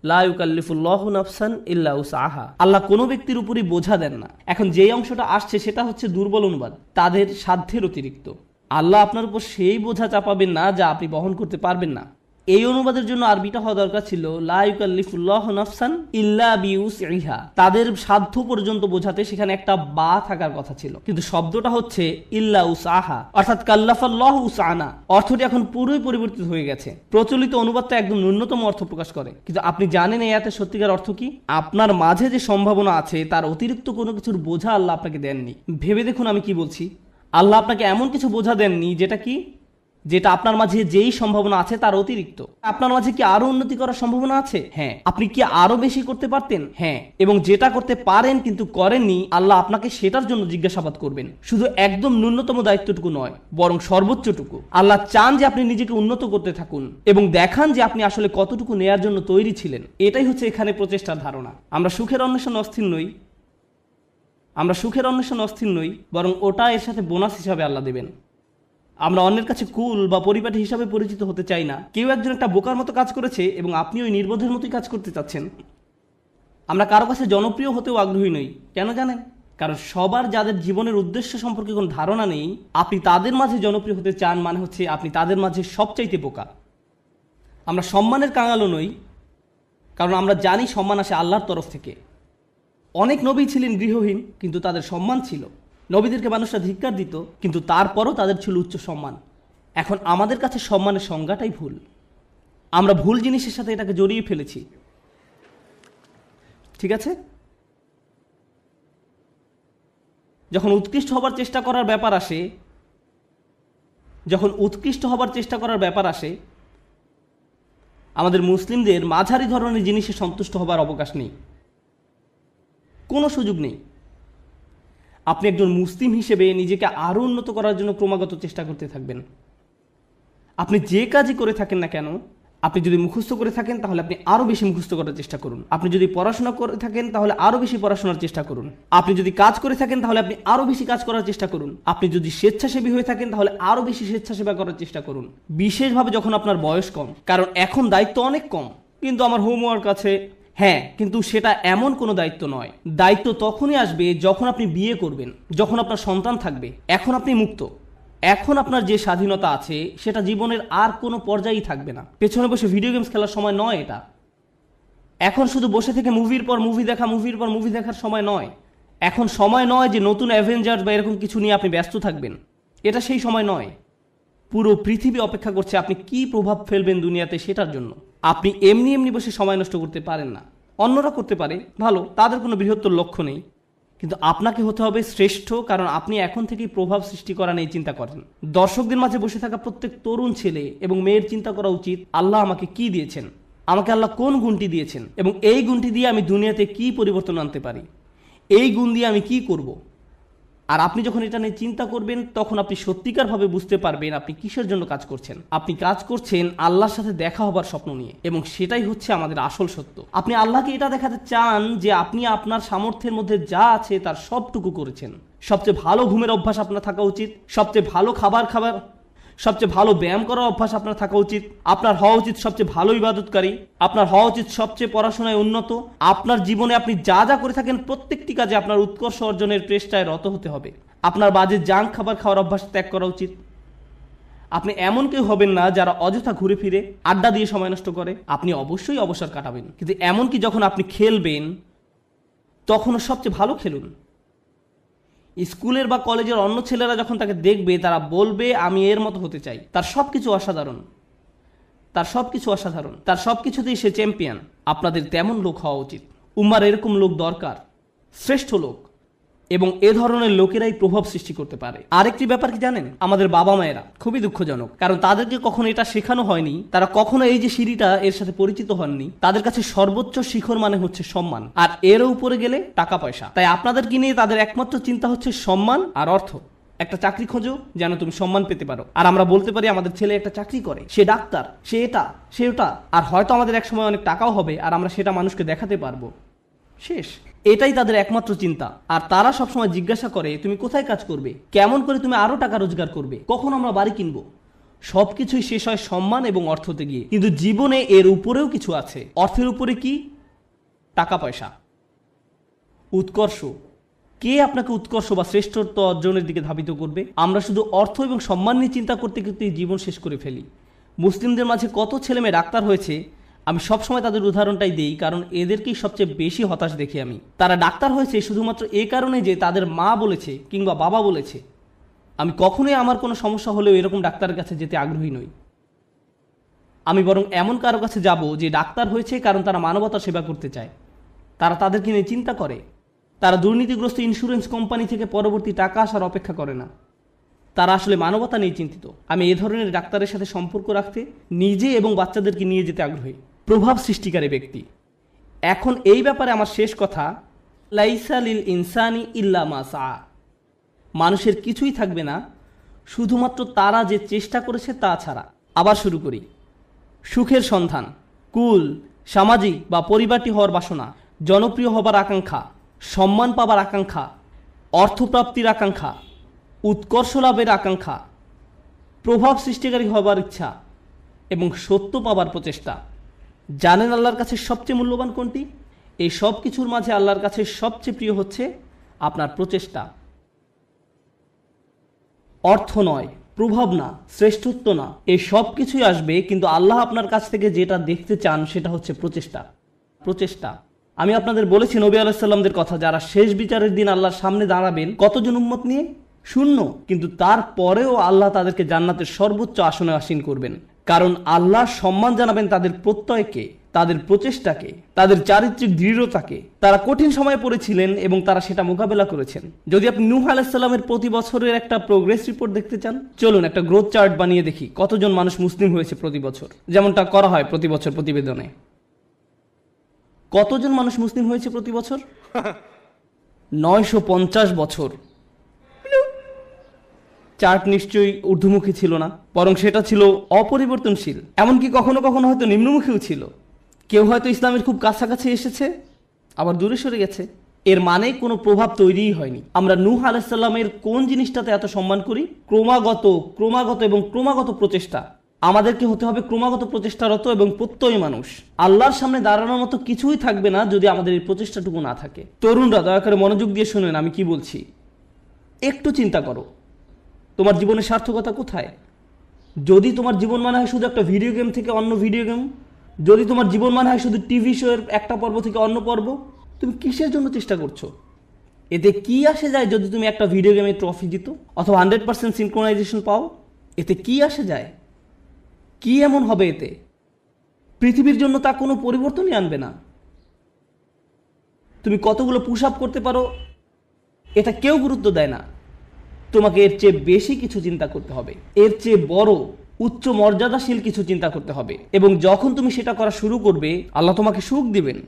লা ইউকাল্লিফুল্লাহু নাফসান ইল্লা উসআহা। আল্লাহ কোনো ব্যক্তির উপরই বোঝা দেন না। এখন যেই অংশটা আসছে সেটা হচ্ছে দুর্বল অনুবাদ, তাদের সাধ্যের অতিরিক্ত। আল্লাহ আপনার উপর সেই বোঝা চাপাবেন না যা আপনি বহন করতে পারবেন না। এই অনুবাদের জন্য আরবিটা হওয়া দরকার ছিল লা ইউকাল্লিফুল্লাহু নাফসান ইল্লা বিউসইহা। তাদের সাধ্য পর্যন্ত বোঝাতে সেখানে একটা বা থাকার কথা ছিল, কিন্তু শব্দটা হচ্ছে ইল্লা উসআহা, অর্থাৎ কাল্লাফাল্লাহু উসআনা। অর্থটি এখন পুরোই পরিবর্তিত হয়ে গেছে। প্রচলিত অনুবাদটা একদম ন্যূনতম অর্থ প্রকাশ করে, কিন্তু আপনি জানেন এই আয়াতের সত্যিকার অর্থ কি? আপনার মাঝে যে সম্ভাবনা আছে তার অতিরিক্ত কোনো কিছুর বোঝা আল্লাহ আপনাকে দেননি। ভেবে দেখুন আমি কি বলছি। আল্লাহ আপনাকে এমন কিছু বোঝা দেননি যেটা আপনার মাঝে যেই সম্ভাবনা আছে তার অতিরিক্ত। আপনার মাঝে কি আরো উন্নতি করার সম্ভাবনা আছে? হ্যাঁ। আপনি কি আরো বেশি করতে পারতেন? হ্যাঁ। এবং যেটা করতে পারেন কিন্তু করেননি, আল্লাহ আপনাকে সেটার জন্য জিজ্ঞাসাবাদ করবেন। শুধু একদম ন্যূনতম দায়িত্বটুকু নয় বরং সর্বোচ্চটুকু। আল্লাহ চান যে আপনি নিজেকে উন্নত করতে থাকুন এবং দেখান যে আপনি আসলে কতটুকু নেয়ার জন্য তৈরি ছিলেন। এটাই হচ্ছে এখানে প্রচেষ্টার ধারণা। আমরা সুখের অন্বেষণ অস্থির নই, বরং ওটা এর সাথে বোনাস হিসাবে আল্লাহ দেবেন। আমরা অন্যের কাছে কুল বা পরিপাটি হিসাবে পরিচিত হতে চাই না। কেউ একজন একটা বোকার মতো কাজ করেছে এবং আপনি ওই নির্বোধের মতোই কাজ করতে চাচ্ছেন। আমরা কারো কাছে জনপ্রিয় হতেও আগ্রহী নই। কেন জানেন? কারণ সবার যাদের জীবনের উদ্দেশ্য সম্পর্কে কোনো ধারণা নেই, আপনি তাদের মাঝে জনপ্রিয় হতে চান মানে হচ্ছে আপনি তাদের মাঝে সবচাইতে বোকা। আমরা সম্মানের কাঙালও নই, কারণ আমরা জানি সম্মান আসে আল্লাহর তরফ থেকে। অনেক নবী ছিলেন গৃহহীন, কিন্তু তাদের সম্মান ছিল। নবীদেরকে মানুষরা ধিক্কার দিত, কিন্তু তারপরও তাদের ছিল উচ্চ সম্মান। এখন আমাদের কাছে সম্মানের সংজ্ঞাটাই ভুল। আমরা ভুল জিনিসের সাথে এটাকে জড়িয়ে ফেলেছি। ঠিক আছে? যখন উৎকৃষ্ট হবার চেষ্টা করার ব্যাপার আসে, আমাদের মুসলিমদের মাঝারি ধরনের জিনিসে সন্তুষ্ট হবার অবকাশ নেই, কোনো সুযোগ নেই। আপনি একজন মুসলিম হিসেবে নিজেকে আরো উন্নত করার জন্য ক্রমাগত চেষ্টা করতে থাকবেন। আপনি যে কাজই করে থাকেন না কেন, আপনি যদি মুখস্থ করে থাকেন তাহলে আপনি আরো বেশি মুখস্থ করার চেষ্টা করুন। আপনি যদি পড়াশোনা করে থাকেন তাহলে আরো বেশি পড়াশোনার চেষ্টা করুন। আপনি যদি কাজ করে থাকেন তাহলে আপনি আরো বেশি কাজ করার চেষ্টা করুন। আপনি যদি স্বেচ্ছাসেবী হয়ে থাকেন তাহলে আরো বেশি স্বেচ্ছাসেবা করার চেষ্টা করুন, বিশেষভাবে যখন আপনার বয়স কম। কারণ এখন দায়িত্ব অনেক কম। কিন্তু আমার হোমওয়ার্ক আছে। হ্যাঁ, কিন্তু সেটা এমন কোনো দায়িত্ব নয়। দায়িত্ব তখনই আসবে যখন আপনি বিয়ে করবেন, যখন আপনার সন্তান থাকবে। এখন আপনি মুক্ত। এখন আপনার যে স্বাধীনতা আছে সেটা জীবনের আর কোনো পর্যায়েই থাকবে না। পেছনে বসে ভিডিও গেমস খেলার সময় নয় এটা। এখন শুধু বসে থেকে মুভির পর মুভি দেখার সময় নয়। এখন সময় নয় যে নতুন অ্যাভেঞ্জার্স বা এরকম কিছু নিয়ে আপনি ব্যস্ত থাকবেন। এটা সেই সময় নয়। পুরো পৃথিবী অপেক্ষা করছে আপনি কি প্রভাব ফেলবেন দুনিয়াতে সেটার জন্য। আপনি এমনি বসে সময় নষ্ট করতে পারেন না। অন্যরা করতে পারে, ভালো, তাদের কোনো বৃহত্তর লক্ষ্য নেই। কিন্তু আপনাকে হতে হবে শ্রেষ্ঠ, কারণ আপনি এখন থেকেই প্রভাব সৃষ্টি করা নিয়ে চিন্তা করেন। দর্শকদের মাঝে বসে থাকা প্রত্যেক তরুণ ছেলে এবং মেয়ের চিন্তা করা উচিত, আল্লাহ আমাকে কি দিয়েছেন, আমাকে আল্লাহ কোন গুণটি দিয়েছেন, এবং এই গুণটি দিয়ে আমি দুনিয়াতে কি পরিবর্তন আনতে পারি, এই গুণ দিয়ে আমি কি করব। আর আপনি যখন এটা নিয়ে চিন্তা করবেন তখন আপনি সত্যিকারভাবে বুঝতে পারবেন আপনি কিসের জন্য কাজ করছেন। আপনি কাজ করছেন আল্লাহর সাথে দেখা হবার স্বপ্ন নিয়ে, এবং সেটাই হচ্ছে আমাদের আসল সত্য। আপনি আল্লাহকে এটা দেখাতে চান যে আপনি আপনার সামর্থ্যের মধ্যে যা আছে তার সবটুকু করেছেন। সবচেয়ে ভালো ঘুমের অভ্যাস আপনার থাকা উচিত, সবচেয়ে ভালো খাবার, সবচেয়ে ভালো ব্যায়াম করার অভ্যাস আপনার থাকা উচিত। আপনার হওয়া উচিত সবচেয়ে ভালো ইবাদতকারী। আপনার হওয়া উচিত সবচেয়ে পড়াশোনায় উন্নত। আপনার জীবনে আপনি যা যা করে থাকেন প্রত্যেকটি কাজে আপনার উৎকর্ষ অর্জনের চেষ্টায় রত হতে হবে। আপনার বাজে জাঙ্ক খাবার খাওয়ার অভ্যাস ত্যাগ করা উচিত। আপনি এমন কেউ হবেন না যারা অযথা ঘুরে ফিরে আড্ডা দিয়ে সময় নষ্ট করে। আপনি অবশ্যই অবসর কাটাবেন, কিন্তু এমনকি যখন আপনি খেলবেন তখনও সবচেয়ে ভালো খেলুন। স্কুলের বা কলেজের অন্য ছেলেরা যখন তাকে দেখবে তারা বলবে আমি এর মতো হতে চাই, তার সবকিছু অসাধারণ। তার সবকিছু অসাধারণ, তার সবকিছুতেই সে চ্যাম্পিয়ন। আপনাদের তেমন লোক হওয়া উচিত। উম্মার এরকম লোক দরকার, শ্রেষ্ঠ লোক, এবং এ ধরনের লোকেরাই প্রভাব সৃষ্টি করতে পারে। আরেকটি ব্যাপার কি জানেন, আমাদের বাবা মায়েরা, খুবই দুঃখজনক, কারণ তাদেরকে কখনো এটা শেখানো হয়নি, তারা কখনো এই যে সিঁড়িটা এর সাথে পরিচিত হননি। তাদের কাছে সর্বোচ্চ শিখর মানে হচ্ছে সম্মান, আর এর উপরে গেলে টাকা পয়সা। তাই আপনাদেরকে নিয়ে তাদের একমাত্র চিন্তা হচ্ছে সম্মান আর অর্থ। একটা চাকরি খোঁজো যেন তুমি সম্মান পেতে পারো, আর আমরা বলতে পারি আমাদের ছেলে একটা চাকরি করে, সে ডাক্তার, সে এটা, সে ওটা, আর হয়তো আমাদের এক সময় অনেক টাকাও হবে আর আমরা সেটা মানুষকে দেখাতে পারবো। শেষ। এটাই তাদের একমাত্র চিন্তা। আর তারা সবসময় জিজ্ঞাসা করে তুমি কোথায় কাজ করবে, কেমন করে তুমি আরো টাকা রোজগার করবে, কখন আমরা বাড়ি কিনবো। সবকিছুই শেষ হয় সম্মান এবং অর্থতে গিয়ে। কিন্তু জীবনে এর উপরেও কিছু আছে। অর্থের উপরে কি? টাকা পয়সা, উৎকর্ষ। কে আপনাকে উৎকর্ষ বা শ্রেষ্ঠত্ব অর্জনের দিকে ধাবিত করবে? আমরা শুধু অর্থ এবং সম্মান নিয়ে চিন্তা করতে করতে জীবন শেষ করে ফেলি। মুসলিমদের মাঝে কত ছেলে মেয়ে ডাক্তার হয়েছে, আমি সবসময় তাদের উদাহরণটাই দিই, কারণ এদেরকেই সবচেয়ে বেশি হতাশ দেখি আমি। তারা ডাক্তার হয়েছে শুধুমাত্র এই কারণে যে তাদের মা বলেছে কিংবা বাবা বলেছে। আমি কখনোই আমার কোনো সমস্যা হলেও এরকম ডাক্তারের কাছে যেতে আগ্রহী নই। আমি বরং এমন কারো কাছে যাব যে ডাক্তার হয়েছে কারণ তারা মানবতার সেবা করতে চায়, তারা তাদেরকে নিয়ে চিন্তা করে, তারা দুর্নীতিগ্রস্ত ইন্স্যুরেন্স কোম্পানি থেকে পরবর্তী টাকা আসার অপেক্ষা করে না, তারা আসলে মানবতা নিয়ে চিন্তিত। আমি এ ধরনের ডাক্তারের সাথে সম্পর্ক রাখতে, নিজে এবং বাচ্চাদেরকে নিয়ে যেতে আগ্রহী। প্রভাব সৃষ্টিকারী ব্যক্তি। এখন এই ব্যাপারে আমার শেষ কথা, লাইসা লিল ইনসানি ইল্লা মা সা। মানুষের কিছুই থাকবে না শুধুমাত্র তারা যে চেষ্টা করেছে তা ছাড়া। আবার শুরু করি। সুখের সন্ধান, কুল, সামাজিক বা পরিবারটি হওয়ার বাসনা, জনপ্রিয় হবার আকাঙ্ক্ষা, সম্মান পাবার আকাঙ্ক্ষা, অর্থপ্রাপ্তির আকাঙ্ক্ষা, উৎকর্ষ লাভের আকাঙ্ক্ষা, প্রভাব সৃষ্টিকারী হবার ইচ্ছা এবং সত্য পাবার প্রচেষ্টা। জানেন আল্লাহর কাছে সবচেয়ে মূল্যবান কোনটি? এই সব কিছুর মাঝে আল্লাহর কাছে সবচেয়ে প্রিয় হচ্ছে আপনার প্রচেষ্টা। অর্থ নয়, প্রভাব না, শ্রেষ্ঠত্ব না, এই সব কিছুই আসবে, কিন্তু আল্লাহ আপনার কাছ থেকে যেটা দেখতে চান সেটা হচ্ছে প্রচেষ্টা। প্রচেষ্টা। আমি আপনাদের বলেছি নবী আলাইহিস সালামদের কথা, যারা শেষ বিচারের দিন আল্লাহর সামনে দাঁড়াবেন কতজন উম্মত নিয়ে? শূন্য। কিন্তু তারপরেও আল্লাহ তাদেরকে জান্নাতের সর্বোচ্চ আসনে আসীন করবেন, কারণ আল্লাহ সম্মান জানাবেন তাদের প্রত্যয়কে, তাদের প্রচেষ্টাকে, তাদের চারিত্রিক দৃঢ়তাকে। তারা কঠিন সময়ে পড়েছিলেন এবং তারা সেটা মোকাবেলা করেছেন। যদি আপনি নূহ আলাইহিস সালামের প্রতি বছরের একটা প্রোগ্রেস রিপোর্ট দেখতে চান, চলুন একটা গ্রোথ চার্ট বানিয়ে দেখি কতজন মানুষ মুসলিম হয়েছে প্রতি বছর, যেমনটা করা হয় প্রতি বছর প্রতিবেদনে। কতজন মানুষ মুসলিম হয়েছে প্রতি বছর? 950 বছর। চার্ট নিশ্চয়ই ঊর্ধ্বমুখী ছিল না, বরং সেটা ছিল অপরিবর্তনশীল। এমনকি কখনো কখনো হয়তো নিম্নমুখীও ছিল। কেউ হয়তো ইসলামের খুব কাছাকাছি এসেছে, আবার দূরে সরে গেছে। এর মানে কোনো প্রভাব তৈরিই হয়নি। আমরা নূহ আলাইহিস সালামের কোন জিনিসটাতে এত সম্মান করি? ক্রমাগত এবং ক্রমাগত প্রচেষ্টা। আমাদেরকে হতে হবে ক্রমাগত প্রচেষ্টারত এবং প্রত্যয়ী মানুষ। আল্লাহর সামনে দাঁড়ানোর মতো কিছুই থাকবে না যদি আমাদের এই প্রচেষ্টাটুকু না থাকে। তরুণরা দয়া করে মনোযোগ দিয়ে শুনেন আমি কি বলছি। একটু চিন্তা করো, তোমার জীবনের সার্থকতা কোথায়? যদি তোমার জীবন মানে হয় শুধু একটা ভিডিও গেম থেকে অন্য ভিডিও গেম, যদি তোমার জীবন মানে হয় শুধু টিভি শোয়ের একটা পর্ব থেকে অন্য পর্ব, তুমি কিসের জন্য চেষ্টা করছো? এতে কি আসে যায় যদি তুমি একটা ভিডিও গেমে ট্রফি জিতো অথবা 100% সিনক্রোনাইজেশন পাও? এতে কি আসে যায়? কি এমন হবে এতে? পৃথিবীর জন্য তা কোনো পরিবর্তনই আনবে না। তুমি কতগুলো পুশ আপ করতে পারো এটা কেউ গুরুত্ব দেয় না। তোমাকে এর চেয়ে বেশি কিছু চিন্তা করতে হবে, এর চেয়ে বড় উচ্চ মর্যাদাশীল কিছু চিন্তা করতে হবে। এবং যখন তুমি সেটা করা শুরু করবে, আল্লাহ তোমাকে সুখ দিবেন।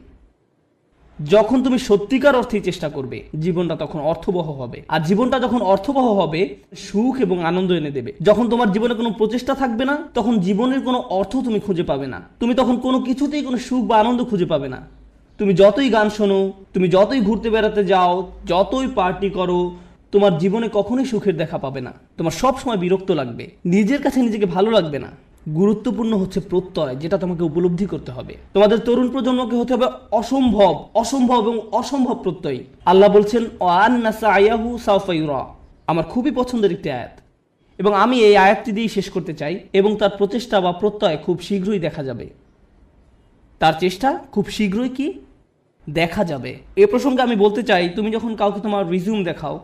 যখন তুমি সত্যিকার অর্থেই চেষ্টা করবে, জীবনটা তখন অর্থবহ হবে। আর জীবনটা যখন অর্থবহ হবে, সুখ এবং আনন্দ এনে দেবে। যখন তোমার জীবনে কোনো প্রচেষ্টা থাকবে না, তখন জীবনের কোনো অর্থ তুমি খুঁজে পাবে না। তুমি তখন কোনো কিছুতেই কোনো সুখ বা আনন্দ খুঁজে পাবে না। তুমি যতই গান শোনো, তুমি যতই ঘুরতে বেড়াতে যাও, যতই পার্টি করো, তোমার জীবনে কখনোই সুখের দেখা পাবে না। তোমার সব সময় বিরক্ত লাগবে, নিজের কাছে নিজেকে ভালো লাগবে না। গুরুত্বপূর্ণ হচ্ছে প্রত্যয়, যেটা তোমাকে উপলব্ধি করতে হবে। তোমাদের তরুণ প্রজন্মকে হতে হবে অসম্ভব অসম্ভব এবং অসম্ভব প্রত্যয়ী। আল্লাহ বলছেন ওয়ান্না সায়াহু সাওফা ইউরা। আমার খুবই পছন্দের একটি আয়াত, এবং আমি এই আয়াতটি দিয়েই শেষ করতে চাই। এবং তার প্রচেষ্টা বা প্রত্যয় খুব শীঘ্রই দেখা যাবে। তার চেষ্টা খুব শীঘ্রই কি দেখা যাবে। এ প্রসঙ্গে আমি বলতে চাই, তুমি যখন কাউকে তোমার রিজিউম দেখাও,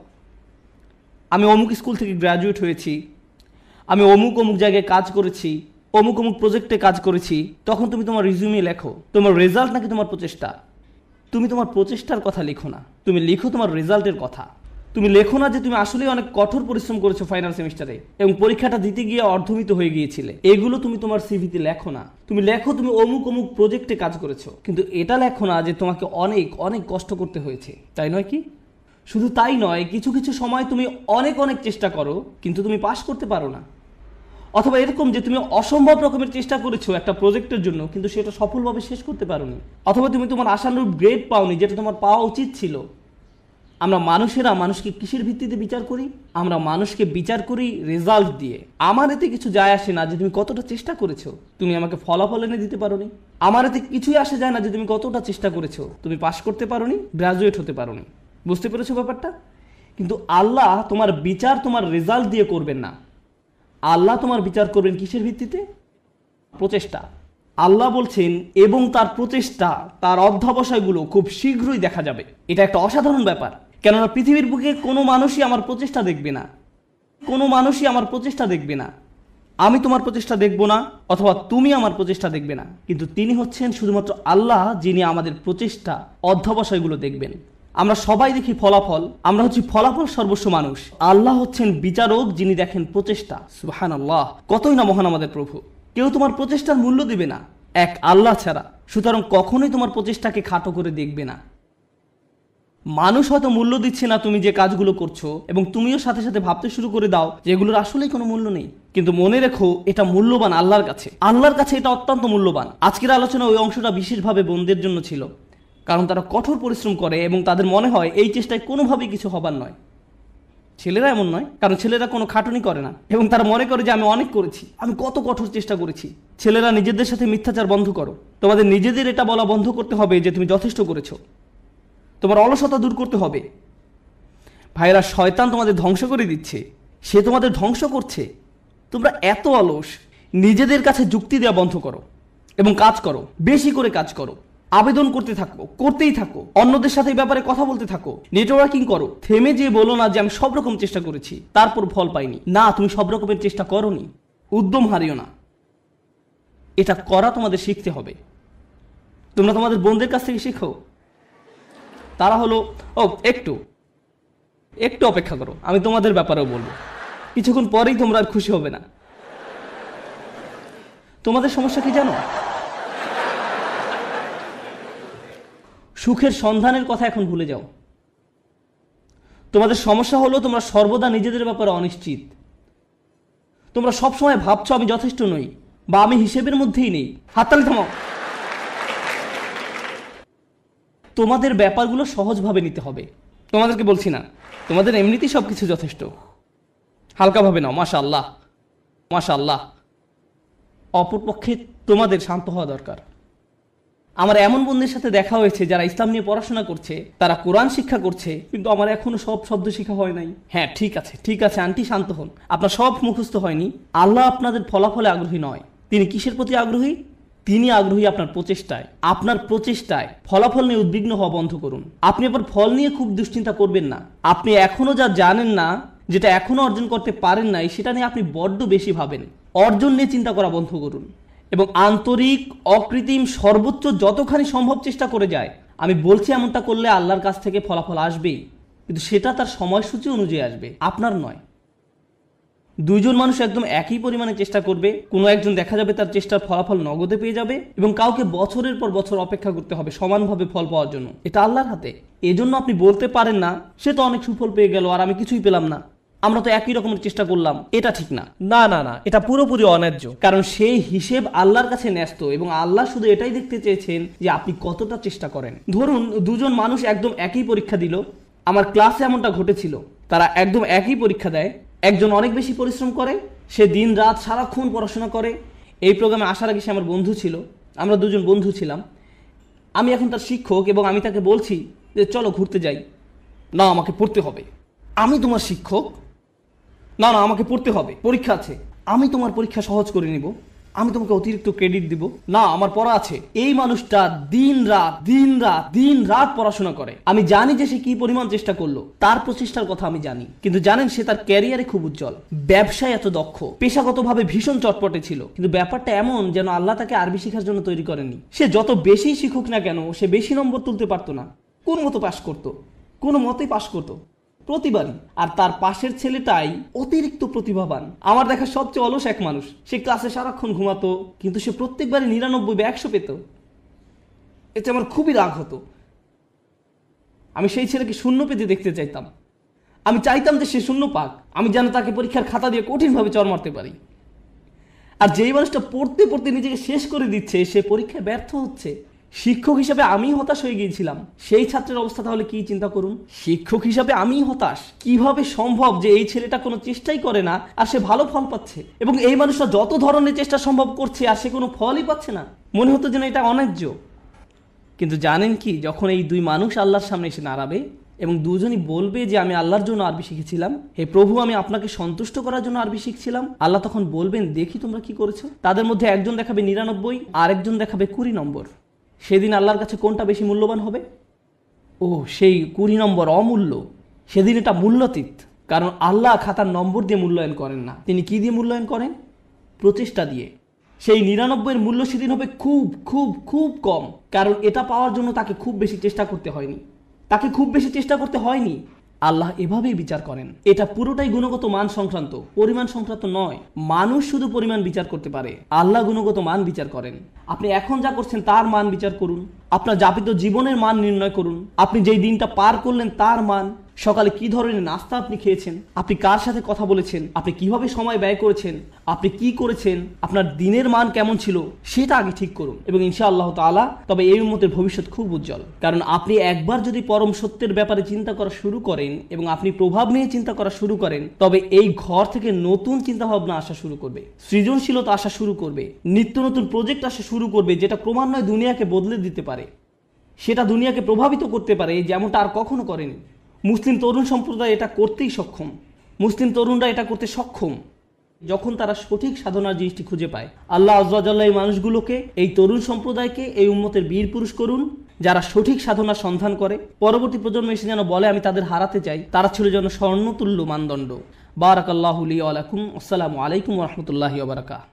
আমি অমুক স্কুল থেকে গ্র্যাজুয়েট হয়েছি, আমি অমুক অমুক জায়গায় কাজ করেছি, অমুক অমুক প্রজেক্টে কাজ করেছি, তখন তুমি তোমার রিজিউমে লেখো তোমার রেজাল্ট নাকি তোমার প্রচেষ্টা। তুমি তোমার প্রচেষ্টার কথা লিখো না, তুমি লিখো তোমার রেজাল্টের কথা। তুমি লেখো না যে তুমি আসলেই অনেক কঠোর পরিশ্রম করেছো ফাইনাল সেমিস্টারে এবং পরীক্ষাটা দিতে গিয়ে অর্ধমিত হয়ে গিয়েছিলে। এগুলো তুমি তোমার সিভিতে লেখো না। তুমি লেখো তুমি অমুক অমুক প্রজেক্টে কাজ করেছো, কিন্তু এটা লেখো না যে তোমাকে অনেক অনেক কষ্ট করতে হয়েছে, তাই নয় কি? শুধু তাই নয়, কিছু কিছু সময় তুমি অনেক অনেক চেষ্টা করো কিন্তু তুমি পাস করতে পারো না। অথবা এরকম যে তুমি অসম্ভব রকমের চেষ্টা করেছো একটা প্রজেক্টের জন্য কিন্তু সেটা সফলভাবে শেষ করতে পারোনি। অথবা তুমি তোমার আশানুরূপ গ্রেড পাওনি যেটা তোমার পাওয়া উচিত ছিল। আমরা মানুষেরা মানুষকে কিসের ভিত্তিতে বিচার করি? আমরা মানুষকে বিচার করি রেজাল্ট দিয়ে। আমার এতে কিছু যায় আসে না যে তুমি কতটা চেষ্টা করেছো, তুমি আমাকে ফলাফল এনে দিতে পারোনি। আমার এতে কিছুই আসে যায় না যে তুমি কতটা চেষ্টা করেছো, তুমি পাস করতে পারোনি, গ্রাজুয়েট হতে পারোনি। বুঝতে পেরেছো ব্যাপারটা? কিন্তু আল্লাহ তোমার বিচার তোমার রেজাল্ট দিয়ে করবেন না। আল্লাহ তোমার বিচার করবেন কিসের ভিত্তিতে? প্রচেষ্টা। আল্লাহ বলছেন এবং তার প্রচেষ্টা, তার অধ্যবসায়গুলো খুব শীঘ্রই দেখা যাবে। এটা একটা অসাধারণ ব্যাপার, কেননা পৃথিবীর বুকে কোনো মানুষই আমার প্রচেষ্টা দেখবে না, কোনো মানুষই আমার প্রচেষ্টা দেখবে না। আমি তোমার প্রচেষ্টা দেখব না, অথবা তুমি আমার প্রচেষ্টা দেখবে না, কিন্তু তিনি হচ্ছেন শুধুমাত্র আল্লাহ যিনি আমাদের প্রচেষ্টা অধ্যবসায়গুলো দেখবেন। আমরা সবাই দেখি ফলাফল, আমরা হচ্ছি ফলাফল সর্বস্ব মানুষ। আল্লাহ হচ্ছেন বিচারক যিনি দেখেন প্রচেষ্টা। সুবহানাল্লাহ, কতই না মহান আমাদের প্রভু। কেউ তোমার প্রচেষ্টার মূল্য দিবে না এক আল্লাহ ছাড়া, সুতরাং কখনোই তোমার প্রচেষ্টাকে খাটো করে দেখবে না। মানুষ হয়তো মূল্য দিচ্ছে না তুমি যে কাজগুলো করছো, এবং তুমিও সাথে সাথে ভাবতে শুরু করে দাও যে এগুলোর আসলেই কোনো মূল্য নেই, কিন্তু মনে রেখো এটা মূল্যবান আল্লাহর কাছে। আল্লাহর কাছে এটা অত্যন্ত মূল্যবান। আজকের আলোচনা ওই অংশটা বিশেষভাবে বোনদের জন্য ছিল, কারণ তারা কঠোর পরিশ্রম করে এবং তাদের মনে হয় এই চেষ্টায় কোনোভাবেই কিছু হবার নয়। ছেলেরা এমন নয়, কারণ ছেলেরা কোনো খাটুনি করে না এবং তারা মনে করে যে আমি অনেক করেছি, আমি কত কঠোর চেষ্টা করেছি। ছেলেরা নিজেদের সাথে মিথ্যাচার বন্ধ করো। তোমাদের নিজেদের এটা বলা বন্ধ করতে হবে যে তুমি যথেষ্ট করেছো। তোমার অলসতা দূর করতে হবে। ভাইরা, শয়তান তোমাদের ধ্বংস করে দিচ্ছে, সে তোমাদের ধ্বংস করছে। তোমরা এত অলস। নিজেদের কাছে যুক্তি দেওয়া বন্ধ করো এবং কাজ করো, বেশি করে কাজ করো, আবেদন করতে থাকো, করতেই থাকো, অন্যদের সাথে এই ব্যাপারে কথা বলতে থাকো, নেটওয়ার্কিং করো। থেমে যে বলো না যে আমি সব রকম চেষ্টা করেছি তারপর ফল পাইনি। না, তুমি সব রকমের চেষ্টা করোনি। উদ্যম হারিও না, এটা করা তোমাদের শিখতে হবে। তোমরা তোমাদের বোনদের কাছ থেকে শিখো। তারা হলো একটু একটু অপেক্ষা করো, আমি তোমাদের ব্যাপারেও বলবো। কিছুক্ষণ পরেই তোমরা আর খুশি হবে না। তোমাদের সমস্যা কি জানো? সুখের সন্ধানের কথা এখন ভুলে যাও। তোমাদের সমস্যা হলো তোমরা সর্বদা নিজেদের ব্যাপারে অনিশ্চিত। তোমরা সবসময় ভাবছো আমি যথেষ্ট নই বা আমি হিসেবের মধ্যেই নেই। হাততালি থামাও। তোমাদের ব্যাপারগুলো সহজভাবে নিতে হবে। তোমাদেরকে বলছি না, তোমাদের এমনিতেই সবকিছু যথেষ্ট, হালকাভাবে নাও। মাশাআল্লাহ, মাশাআল্লাহ। অপরপক্ষে তোমাদের শান্ত হওয়া দরকার। আমার এমন বন্ধুদের সাথে দেখা হয়েছে যারা ইসলাম নিয়ে পড়াশোনা করছে, তারা কোরআন শিক্ষা করছে, কিন্তু আমার এখনো সব শব্দ শেখা হয় নাই। হ্যাঁ, ঠিক আছে ঠিক আছে আন্টি, শান্ত হন। আপনার সব মুখস্থ হয়নি। আল্লাহ আপনাদের ফলাফলে আগ্রহী নয়। তিনি কিসের প্রতি আগ্রহী? তিনি আগ্রহী আপনার প্রচেষ্টায়। আপনার প্রচেষ্টায়। ফলাফল নিয়ে উদ্বিগ্ন হওয়া বন্ধ করুন। আপনি আবার ফল নিয়ে খুব দুশ্চিন্তা করবেন না। আপনি এখনো যা জানেন না, যেটা এখনো অর্জন করতে পারেন নাই, সেটা নিয়ে আপনি বড্ড বেশি ভাবেন। অর্জন নিয়ে চিন্তা করা বন্ধ করুন এবং আন্তরিক, অকৃত্রিম, সর্বোচ্চ যতখানি সম্ভব চেষ্টা করে যায়। আমি বলছি এমনটা করলে আল্লাহর কাছ থেকে ফলাফল আসবেই, কিন্তু সেটা তার সময়সূচি অনুযায়ী আসবে, আপনার নয়। দুইজন মানুষ একদম একই পরিমাণে চেষ্টা করবে, কোনো একজন দেখা যাবে তার চেষ্টার ফলাফল নগদে পেয়ে যাবে, এবং কাউকে বছরের পর বছর অপেক্ষা করতে হবে সমানভাবে ফল পাওয়ার জন্য। এটা আল্লাহর হাতে। এজন্য আপনি বলতে পারেন না সে তো অনেক সুফল পেয়ে গেল আর আমি কিছুই পেলাম না, আমরা তো একই রকমের চেষ্টা করলাম। এটা ঠিক না। না না না, এটা পুরোপুরি অন্যায্য। কারণ সেই হিসেব আল্লাহর কাছে ন্যস্ত এবং আল্লাহ শুধু এটাই দেখতে চেয়েছেন যে আপনি কতটা চেষ্টা করেন। ধরুন দুজন মানুষ একদম একই পরীক্ষা দিল। আমার ক্লাসে এমনটা ঘটেছিল। তারা একদম একই পরীক্ষা দেয়। একজন অনেক বেশি পরিশ্রম করে, সে দিন রাত সারাক্ষণ পড়াশোনা করে। এই প্রোগ্রামে আসার আগে সে আমার বন্ধু ছিল, আমরা দুজন বন্ধু ছিলাম। আমি এখন তার শিক্ষক এবং আমি তাকে বলছি যে চলো ঘুরতে যাই। না, আমাকে পড়তে হবে। আমি তোমার শিক্ষক? না না, আমাকে পড়তে হবে, পরীক্ষা আছে। আমি তোমার পরীক্ষা সহজ করে নিব। আমি তোমাকে অতিরিক্ত ক্রেডিট দিব না, আমার পড়া আছে। এই মানুষটা দিন রাত পড়াশোনা করে। আমি জানি যে সে কি পরিমাণ চেষ্টা করলো, তার প্রচেষ্টার কথা আমি জানি। কিন্তু জানেন, সে তার ক্যারিয়ারে খুব উজ্জ্বল, ব্যবসায় এত দক্ষ, পেশাগতভাবে ভীষণ চটপটে ছিল। কিন্তু ব্যাপারটা এমন যেন আল্লাহ তাকে আরবি শেখার জন্য তৈরি করেনি। সে যত বেশি শিখুক না কেন, সে বেশি নম্বর তুলতে পারতো না। কোন মতো পাশ করতো, কোনো মতেই পাশ করতো প্রতিবারই। আর তার পাশের ছেলেটাই অতিরিক্ত প্রতিভাবান, আমার দেখা সবচেয়ে অলস এক মানুষ। সে ক্লাসে সারাক্ষণ ঘুমাতো, কিন্তু সে প্রত্যেকবারই 99 বা 100 পেত। এতে আমার খুবই রাগ হতো। আমি সেই ছেলেকে শূন্য পেতে দেখতে চাইতাম। আমি চাইতাম যে সে শূন্য পাক, আমি যেন তাকে পরীক্ষার খাতা দিয়ে কঠিনভাবে চড় মারতে পারি। আর যেই মানুষটা পড়তে পড়তে নিজেকে শেষ করে দিচ্ছে, সে পরীক্ষায় ব্যর্থ হচ্ছে। শিক্ষক হিসাবে আমি হতাশ হয়ে গিয়েছিলাম। সেই ছাত্রের অবস্থা তাহলে কি চিন্তা করুন। শিক্ষক হিসাবে আমি হতাশ। কিভাবে সম্ভব যে এই ছেলেটা কোনো চেষ্টাই করে না আর সে ভালো ফল পাচ্ছে, এবং এই মানুষটা যত ধরনের চেষ্টা সম্ভব করছে আর সে কোনো ফলই পাচ্ছে না। মনে হতো যেন এটা অন্যায্য। কিন্তু জানেন কি, যখন এই দুই মানুষ আল্লাহর সামনে এসে দাঁড়াবে এবং দুজনই বলবে যে আমি আল্লাহর জন্য আরবি শিখেছিলাম, হে প্রভু, আমি আপনাকে সন্তুষ্ট করার জন্য আরবি শিখছিলাম, আল্লাহ তখন বলবেন, দেখি তোমরা কি করেছো। তাদের মধ্যে একজন দেখাবে 99 আর একজন দেখাবে 20 নম্বর। সেদিন আল্লাহর কাছে কোনটা বেশি মূল্যবান হবে? ও, সেই 20 নম্বর অমূল্য। সেদিন এটা মূল্যাতীত, কারণ আল্লাহ খাতার নম্বর দিয়ে মূল্যায়ন করেন না। তিনি কি দিয়ে মূল্যায়ন করেন? প্রচেষ্টা দিয়ে। সেই 99-এর মূল্য সেদিন হবে খুব খুব খুব কম, কারণ এটা পাওয়ার জন্য তাকে খুব বেশি চেষ্টা করতে হয়নি। আল্লাহ এভাবেই বিচার করেন। এটা পুরোটাই গুণগত মান সংক্রান্ত, পরিমাণ সংক্রান্ত নয়। মানুষ শুধু পরিমাণ বিচার করতে পারে, আল্লাহ গুণগত মান বিচার করেন। আপনি এখন যা করছেন তার মান বিচার করুন, আপনার যাপিত জীবনের মান নির্ণয় করুন, আপনি যেই দিনটা পার করলেন তার মান, সকালে কি ধরনের নাস্তা আপনি খেয়েছেন, আপনি কার সাথে কথা বলেছেন, আপনি কিভাবে সময় ব্যয় করেছেন, আপনি কি করেছেন, আপনার দিনের মান কেমন ছিল, সেটা আগে ঠিক করুন। এবং ইনশাআল্লাহ তাআলা তবে এই উম্মতের ভবিষ্যৎ খুব উজ্জ্বল। কারণ আপনি একবার যদি পরম সত্যের ব্যাপারে চিন্তা করা শুরু করেন এবং আপনি প্রভাব নিয়ে চিন্তা করা শুরু করেন, তবে এই ঘর থেকে নতুন চিন্তা ভাবনা আসা শুরু করবে, সৃজনশীলতা আসা শুরু করবে, নিত্য নতুন প্রজেক্ট আসা শুরু করবে, যেটা ক্রমান্বয়ে দুনিয়াকে বদলে দিতে পারে, সেটা দুনিয়াকে প্রভাবিত করতে পারে, যেমনটা আর কখনো করেনি। মুসলিম তরুণ সম্প্রদায় এটা করতেই সক্ষম। মুসলিম তরুণরা এটা করতে সক্ষম যখন তারা সঠিক সাধনার জিনিসটি খুঁজে পায়। আল্লাহ আযজা ওয়া জাল্লা এই মানুষগুলোকে, এই তরুণ সম্প্রদায়কে এই উম্মতের বীর পুরুষ করুন, যারা সঠিক সাধনার সন্ধান করে। পরবর্তী প্রজন্ম এসে যেন বলে, আমি তাদের হারাতে চাই। তারা ছিল যেন স্বর্ণতুল্য মানদণ্ড। বারাকাল্লাহু লি ওয়া লাকুম। আসসালামু আলাইকুম ওয়া রাহমাতুল্লাহি ওয়া বারাকাতুহু।